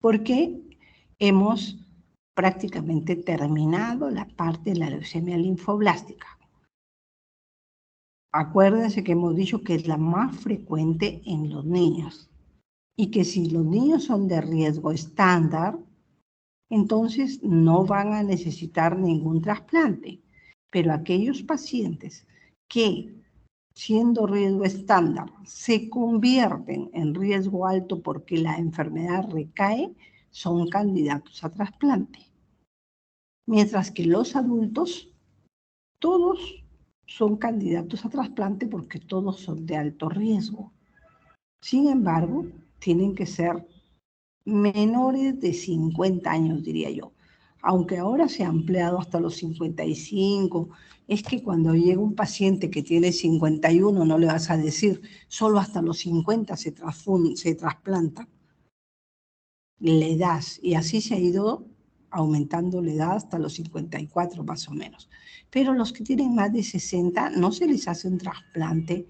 Speaker 1: Porque hemos prácticamente terminado la parte de la leucemia linfoblástica. Acuérdense que hemos dicho que es la más frecuente en los niños y que si los niños son de riesgo estándar, entonces no van a necesitar ningún trasplante. Pero aquellos pacientes que, siendo riesgo estándar, se convierten en riesgo alto porque la enfermedad recae, son candidatos a trasplante. Mientras que los adultos, todos son candidatos a trasplante porque todos son de alto riesgo. Sin embargo, tienen que ser menores de 50 años, diría yo. aunque ahora se ha ampliado hasta los 55, es que cuando llega un paciente que tiene 51, no le vas a decir, solo hasta los 50 se trasplanta. Le das, y así se ha ido aumentando la edad hasta los 54 más o menos. Pero los que tienen más de 60 no se les hace un trasplante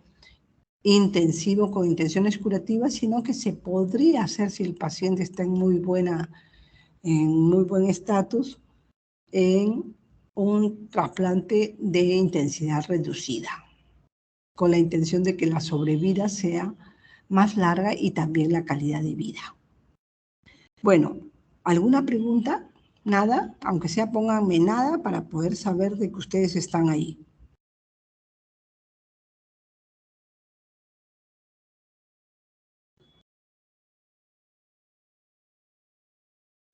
Speaker 1: intensivo con intenciones curativas, sino que se podría hacer si el paciente está en muy buen estatus, en un trasplante de intensidad reducida, con la intención de que la sobrevida sea más larga y también la calidad de vida. Bueno, ¿alguna pregunta? Nada, aunque sea pónganme nada para poder saber de que ustedes están ahí.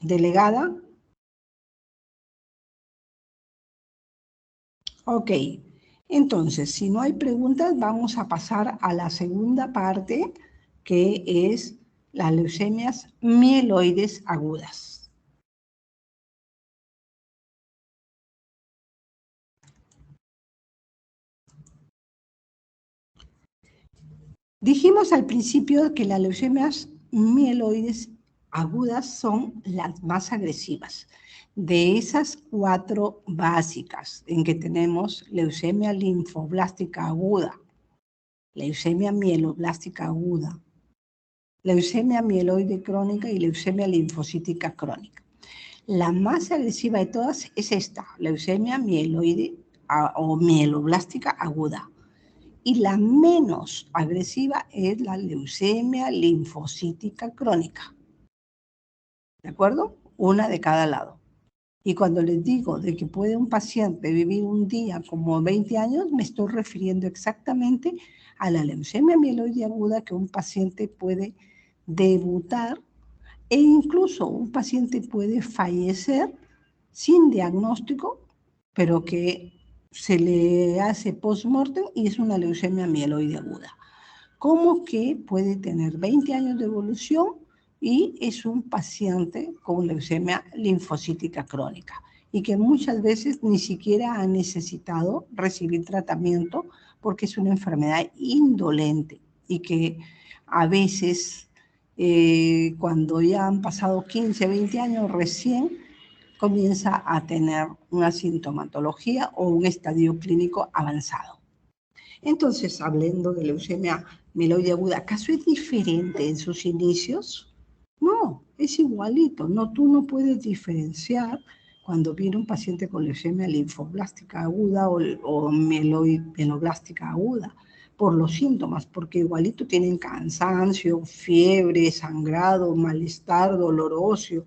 Speaker 1: ¿Delegada? Ok, entonces, si no hay preguntas, vamos a pasar a la segunda parte, que es las leucemias mieloides agudas. Dijimos al principio que las leucemias mieloides agudas son las más agresivas. De esas 4 básicas, en que tenemos leucemia linfoblástica aguda, leucemia mieloblástica aguda, leucemia mieloide crónica y leucemia linfocítica crónica. La más agresiva de todas es esta, leucemia mieloide o mieloblástica aguda. Y la menos agresiva es la leucemia linfocítica crónica. ¿De acuerdo? Una de cada lado. Y cuando les digo de que puede un paciente vivir un día como 20 años, me estoy refiriendo exactamente a la leucemia mieloide aguda, que un paciente puede debutar e incluso un paciente puede fallecer sin diagnóstico, pero que se le hace post-mortem y es una leucemia mieloide aguda. Como que puede tener 20 años de evolución y es un paciente con leucemia linfocítica crónica y que muchas veces ni siquiera ha necesitado recibir tratamiento porque es una enfermedad indolente y que a veces cuando ya han pasado 15, 20 años recién comienza a tener una sintomatología o un estadio clínico avanzado. Entonces, hablando de leucemia mieloide aguda, ¿acaso es diferente en sus inicios? No, es igualito. No, tú no puedes diferenciar cuando viene un paciente con leucemia linfoblástica aguda o mieloblástica aguda por los síntomas, porque igualito tienen cansancio, fiebre, sangrado, malestar, dolor óseo,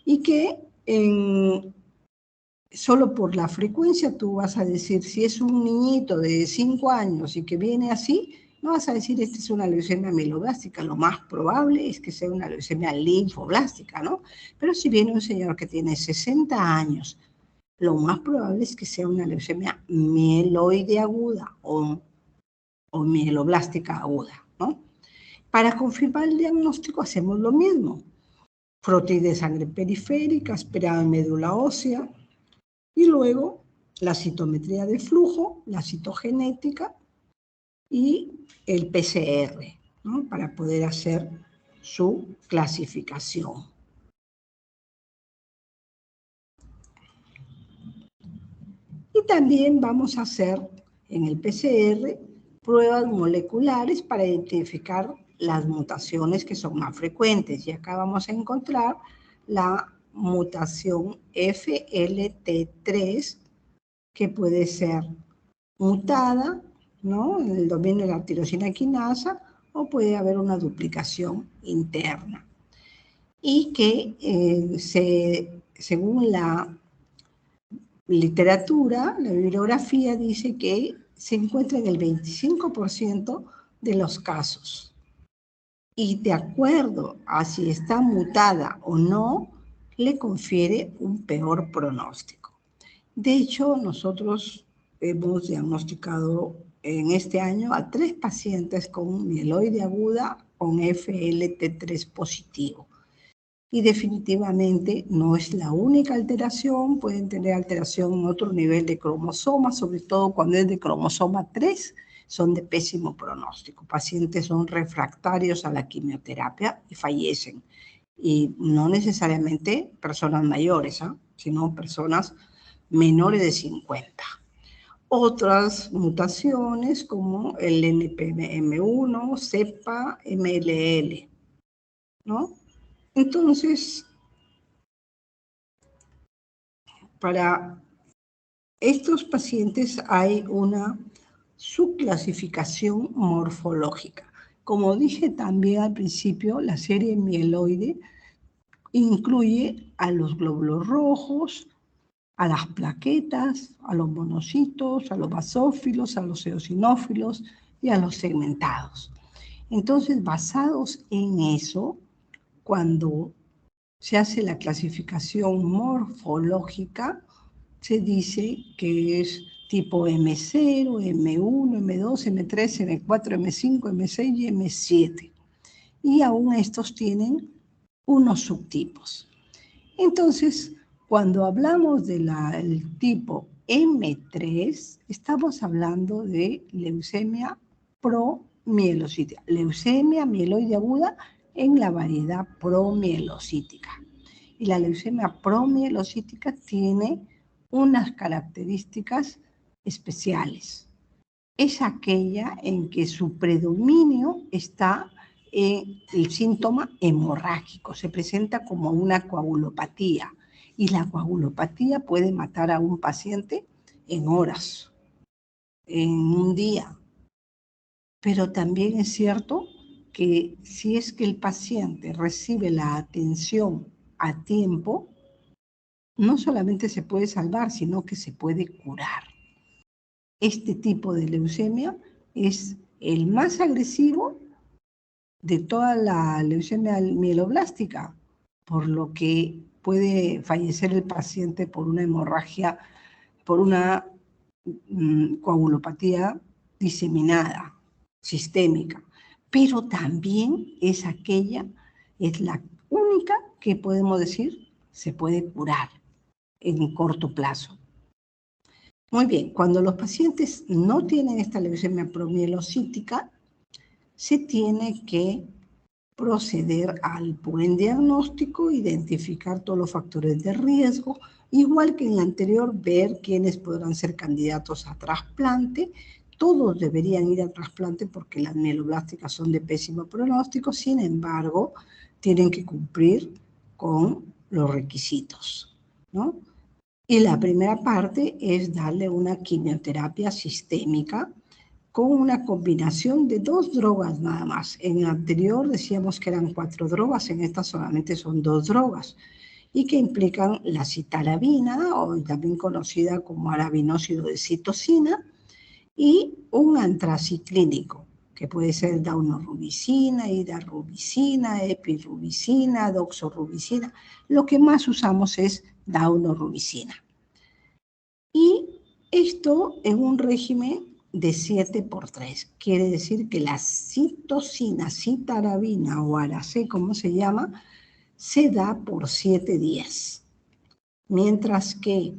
Speaker 1: y que solo por la frecuencia tú vas a decir, si es un niñito de 5 años y que viene así, no vas a decir, esta es una leucemia mieloblástica, lo más probable es que sea una leucemia linfoblástica, ¿no? Pero si viene un señor que tiene 60 años, lo más probable es que sea una leucemia mieloide aguda o mieloblástica aguda, ¿no? Para confirmar el diagnóstico hacemos lo mismo. Frotis de sangre periférica, aspirada en médula ósea, y luego la citometría de flujo, la citogenética y el PCR, ¿no? Para poder hacer su clasificación. Y también vamos a hacer en el PCR pruebas moleculares para identificar las mutaciones que son más frecuentes. Y acá vamos a encontrar la mutación FLT3, que puede ser mutada, ¿no?, en el dominio de la tirosina quinasa, o puede haber una duplicación interna. Y que según la literatura, la bibliografía dice que se encuentra en el 25% de los casos. Y de acuerdo a si está mutada o no, le confiere un peor pronóstico. De hecho, nosotros hemos diagnosticado en este año a 3 pacientes con mieloide aguda con FLT3 positivo. Y definitivamente no es la única alteración, pueden tener alteración en otro nivel de cromosomas, sobre todo cuando es de cromosoma 3, son de pésimo pronóstico. Pacientes son refractarios a la quimioterapia y fallecen. Y no necesariamente personas mayores, sino personas menores de 50. Otras mutaciones como el NPM1, cepa, MLL, ¿no? Entonces, para estos pacientes hay una subclasificación morfológica. Como dije también al principio, la serie mieloide incluye a los glóbulos rojos, a las plaquetas, a los monocitos, a los basófilos, a los eosinófilos y a los segmentados. Entonces, basados en eso, cuando se hace la clasificación morfológica, se dice que es tipo M0, M1, M2, M3, M4, M5, M6 y M7. Y aún estos tienen unos subtipos. Entonces, cuando hablamos del tipo M3, estamos hablando de leucemia promielocítica, leucemia mieloide aguda en la variedad promielocítica. Y la leucemia promielocítica tiene unas características especiales. Es aquella en que su predominio está en el síntoma hemorrágico, se presenta como una coagulopatía y la coagulopatía puede matar a un paciente en horas, en un día. Pero también es cierto que si es que el paciente recibe la atención a tiempo, no solamente se puede salvar, sino que se puede curar. Este tipo de leucemia es el más agresivo de toda la leucemia mieloblástica, por lo que puede fallecer el paciente por una hemorragia, por una coagulopatía diseminada, sistémica, pero también es la única que podemos decir se puede curar en corto plazo. Muy bien, cuando los pacientes no tienen esta leucemia promielocítica, se tiene que proceder al buen diagnóstico, identificar todos los factores de riesgo, igual que en el anterior, ver quiénes podrán ser candidatos a trasplante. Todos deberían ir a trasplante porque las mieloblásticas son de pésimo pronóstico, sin embargo, tienen que cumplir con los requisitos, ¿no? Y la primera parte es darle una quimioterapia sistémica con una combinación de 2 drogas nada más. En el anterior decíamos que eran 4 drogas, en esta solamente son 2 drogas, y que implican la citarabina, o también conocida como arabinósido de citosina, y un antraciclínico, que puede ser daunorubicina, idarubicina, epirubicina, doxorubicina. Lo que más usamos es daunorubicina. Y esto en un régimen de 7×3. Quiere decir que la citosina, citarabina o aracé, como se llama, se da por 7 días. Mientras que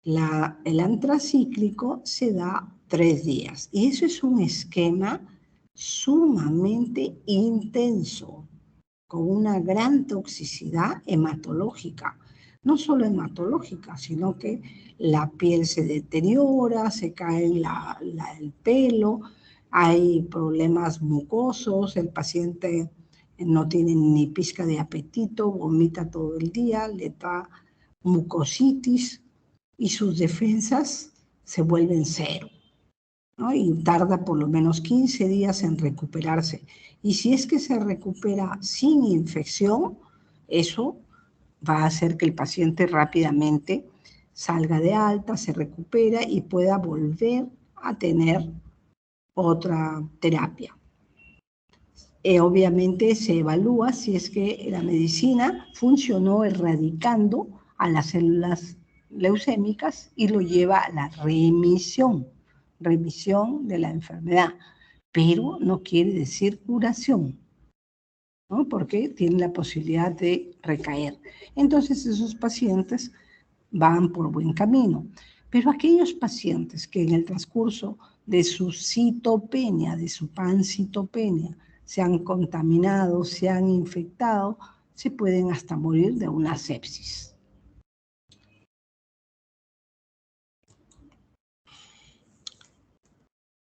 Speaker 1: el antracíclico se da 3 días. Y eso es un esquema sumamente intenso, con una gran toxicidad hematológica. No solo hematológica, sino que la piel se deteriora, se cae el pelo, hay problemas mucosos, el paciente no tiene ni pizca de apetito, vomita todo el día, le da mucositis y sus defensas se vuelven cero, ¿no? Y tarda por lo menos 15 días en recuperarse. Y si es que se recupera sin infección, eso va a hacer que el paciente rápidamente salga de alta, se recupera y pueda volver a tener otra terapia. Obviamente se evalúa si es que la medicina funcionó erradicando a las células leucémicas y lo lleva a la remisión de la enfermedad, pero no quiere decir curación. ¿no? Porque tienen la posibilidad de recaer. Entonces, esos pacientes van por buen camino. Pero aquellos pacientes que en el transcurso de su citopenia, de su pancitopenia, se han contaminado, se han infectado, se pueden hasta morir de una sepsis.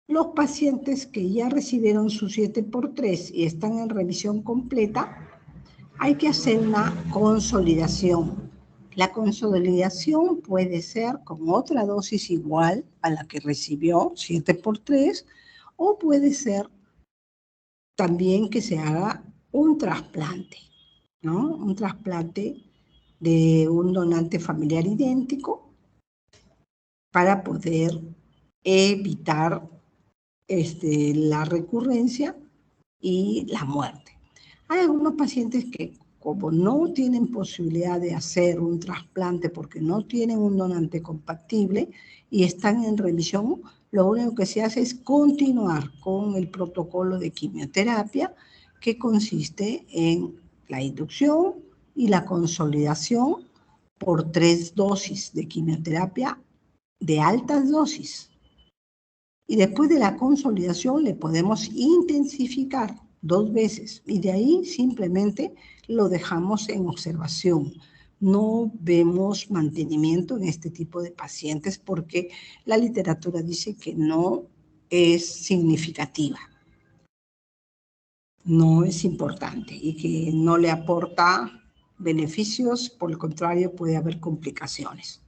Speaker 1: Los pacientes que ya recibieron su 7x3 y están en revisión completa, hay que hacer una consolidación. La consolidación puede ser con otra dosis igual a la que recibió, 7x3, o puede ser también que se haga un trasplante, ¿no? Un trasplante de un donante familiar idéntico para poder evitar la recurrencia y la muerte. Hay algunos pacientes que, como no tienen posibilidad de hacer un trasplante porque no tienen un donante compatible y están en remisión, lo único que se hace es continuar con el protocolo de quimioterapia, que consiste en la inducción y la consolidación por 3 dosis de quimioterapia de altas dosis. Y después de la consolidación le podemos intensificar 2 veces y de ahí simplemente lo dejamos en observación. No vemos mantenimiento en este tipo de pacientes porque la literatura dice que no es significativa, no es importante y que no le aporta beneficios, por el contrario puede haber complicaciones.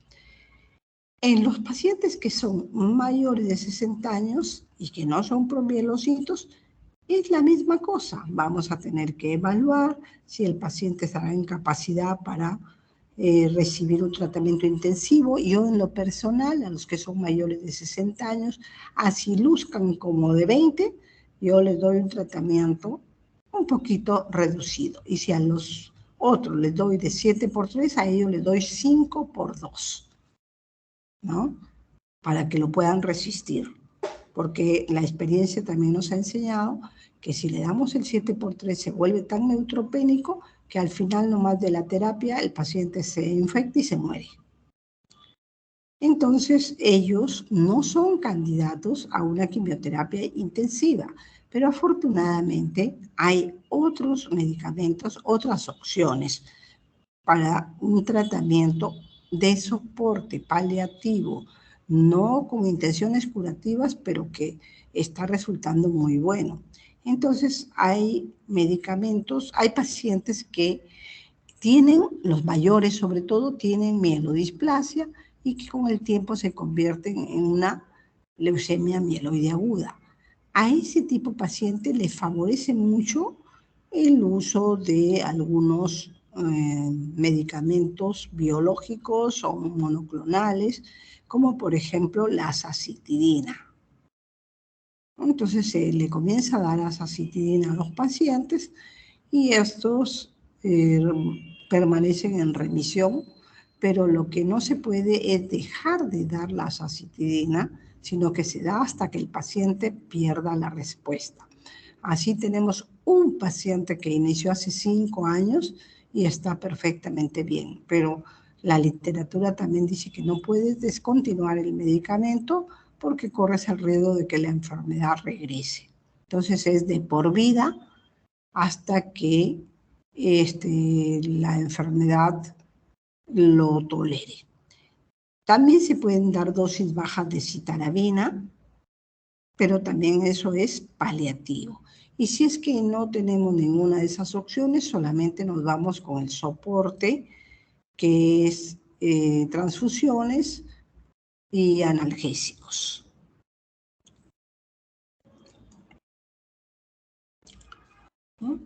Speaker 1: En los pacientes que son mayores de 60 años y que no son promielocitos, es la misma cosa. Vamos a tener que evaluar si el paciente estará en capacidad para recibir un tratamiento intensivo. Yo en lo personal, a los que son mayores de 60 años, así luzcan como de 20, yo les doy un tratamiento un poquito reducido. Y si a los otros les doy de 7x3, a ellos les doy 5x2. ¿No? Para que lo puedan resistir, porque la experiencia también nos ha enseñado que si le damos el 7x3 se vuelve tan neutropénico que al final nomás de la terapia el paciente se infecta y se muere. Entonces ellos no son candidatos a una quimioterapia intensiva, pero afortunadamente hay otros medicamentos, otras opciones para un tratamiento de soporte paliativo, no con intenciones curativas, pero que está resultando muy bueno. Entonces, hay medicamentos, hay pacientes que tienen, los mayores sobre todo, tienen mielodisplasia y que con el tiempo se convierten en una leucemia mieloide aguda. A ese tipo de paciente le favorece mucho el uso de algunos medicamentos biológicos o monoclonales, como por ejemplo la azacitidina. Entonces se le comienza a dar azacitidina a los pacientes y estos permanecen en remisión, pero lo que no se puede es dejar de dar la azacitidina, sino que se da hasta que el paciente pierda la respuesta. Así tenemos un paciente que inició hace 5 años y está perfectamente bien, pero la literatura también dice que no puedes descontinuar el medicamento porque corres el riesgo de que la enfermedad regrese. Entonces es de por vida hasta que la enfermedad lo tolere. También se pueden dar dosis bajas de citarabina, pero también eso es paliativo. Y si es que no tenemos ninguna de esas opciones, solamente nos vamos con el soporte, que es transfusiones y analgésicos. ¿No?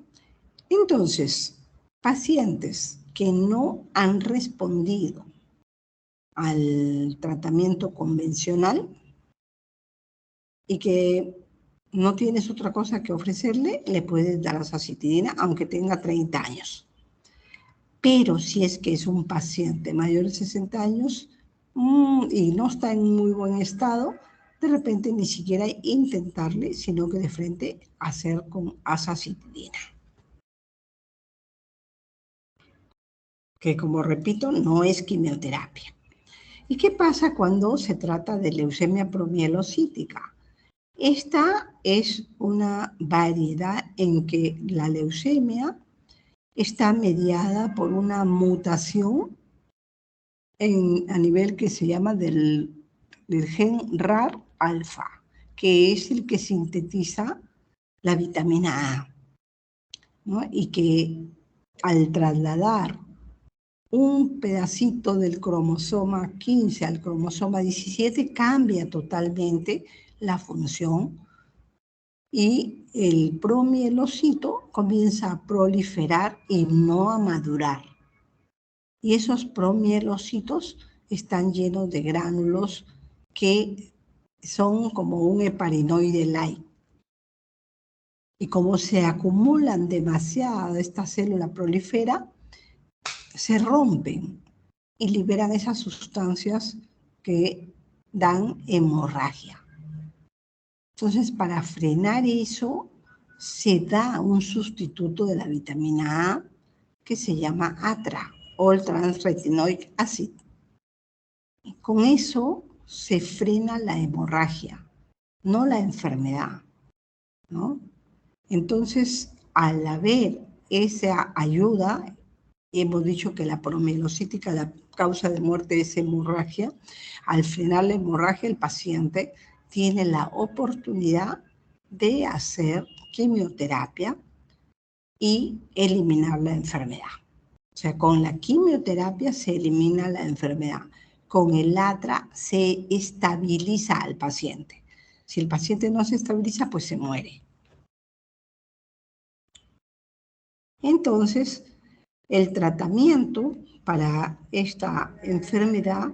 Speaker 1: Entonces, pacientes que no han respondido al tratamiento convencional y que no tienes otra cosa que ofrecerle, le puedes dar azacitidina aunque tenga 30 años. Pero si es que es un paciente mayor de 60 años y no está en muy buen estado, de repente ni siquiera intentarle, sino que de frente hacer con azacitidina. que como repito, no es quimioterapia. ¿Y qué pasa cuando se trata de leucemia promielocítica? Esta es una variedad en que la leucemia está mediada por una mutación a nivel que se llama del gen RAR alfa, que es el que sintetiza la vitamina A, ¿no? Y que al trasladar un pedacito del cromosoma 15 al cromosoma 17 cambia totalmente la función y el promielocito comienza a proliferar y no a madurar. Y esos promielocitos están llenos de gránulos que son como un heparinoide light. Y como se acumulan demasiado, esta célula prolifera, se rompen y liberan esas sustancias que dan hemorragia. Entonces, para frenar eso, se da un sustituto de la vitamina A que se llama ATRA, All Trans Retinoic Acid. Y con eso se frena la hemorragia, no la enfermedad, ¿no? Entonces, al haber esa ayuda, hemos dicho que la promielocítica, la causa de muerte es hemorragia, al frenar la hemorragia, el paciente tiene la oportunidad de hacer quimioterapia y eliminar la enfermedad. O sea, con la quimioterapia se elimina la enfermedad. Con el ATRA se estabiliza al paciente. Si el paciente no se estabiliza, pues se muere. Entonces, el tratamiento para esta enfermedad,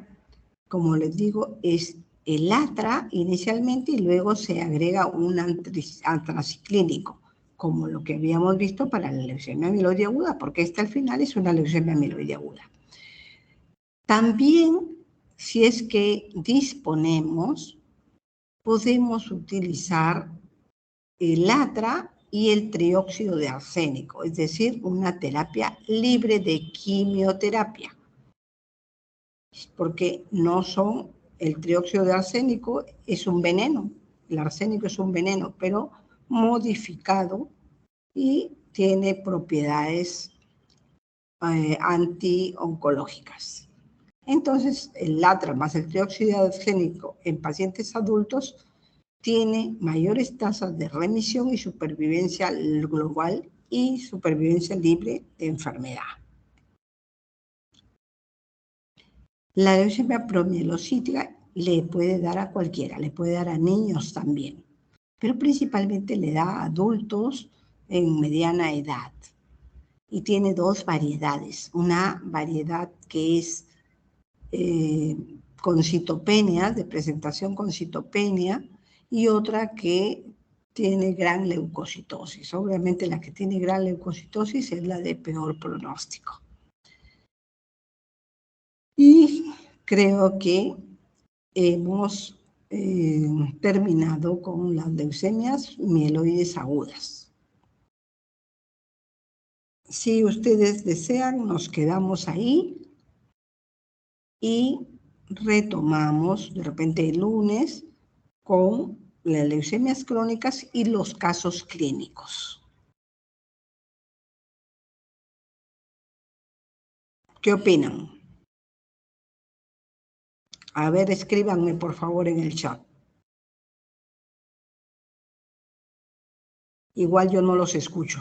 Speaker 1: como les digo, es el ATRA inicialmente y luego se agrega un antraciclínico, como lo que habíamos visto para la leucemia amiloide aguda, porque esta al final es una leucemia amiloide aguda. También, si es que disponemos, podemos utilizar el ATRA y el trióxido de arsénico, es decir, una terapia libre de quimioterapia, porque no son, el trióxido de arsénico es un veneno, el arsénico es un veneno, pero modificado y tiene propiedades anti-oncológicas. Entonces, el ATRA más el trióxido de arsénico en pacientes adultos tiene mayores tasas de remisión y supervivencia global y supervivencia libre de enfermedad. La leucemia promielocítica le puede dar a cualquiera, le puede dar a niños también, pero principalmente le da a adultos en mediana edad. Y tiene dos variedades. Una variedad que es con citopenia, de presentación con citopenia, y otra que tiene gran leucocitosis. Obviamente la que tiene gran leucocitosis es la de peor pronóstico. Y creo que hemos terminado con las leucemias mieloides agudas. Si ustedes desean, nos quedamos ahí y retomamos de repente el lunes con las leucemias crónicas y los casos clínicos. ¿Qué opinan? A ver, escríbanme por favor en el chat. Igual yo no los escucho.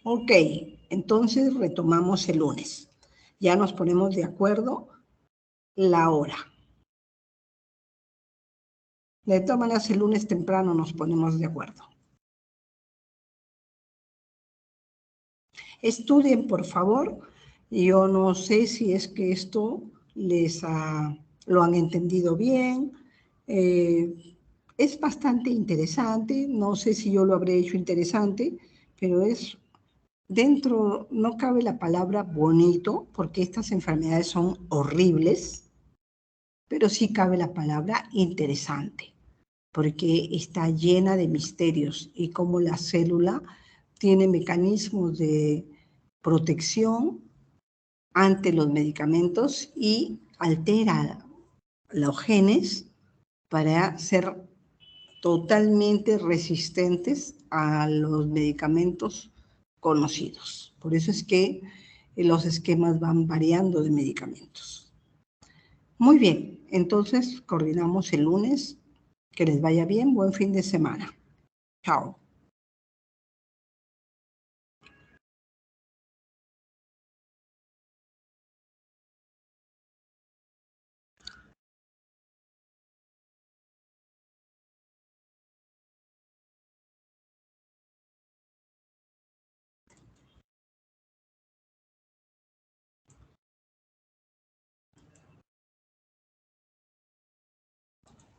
Speaker 1: Ok, entonces retomamos el lunes. Ya nos ponemos de acuerdo la hora. De todas maneras, el lunes temprano nos ponemos de acuerdo. Estudien, por favor. Yo no sé si es que esto lo han entendido bien. Es bastante interesante. No sé si yo lo habré hecho interesante, pero es dentro, no cabe la palabra bonito, porque estas enfermedades son horribles, pero sí cabe la palabra interesante, porque está llena de misterios y cómo la célula tiene mecanismos de protección ante los medicamentos y altera los genes para ser totalmente resistentes a los medicamentos conocidos. Por eso es que los esquemas van variando de medicamentos. Muy bien, entonces coordinamos el lunes. Que les vaya bien, buen fin de semana. Chao.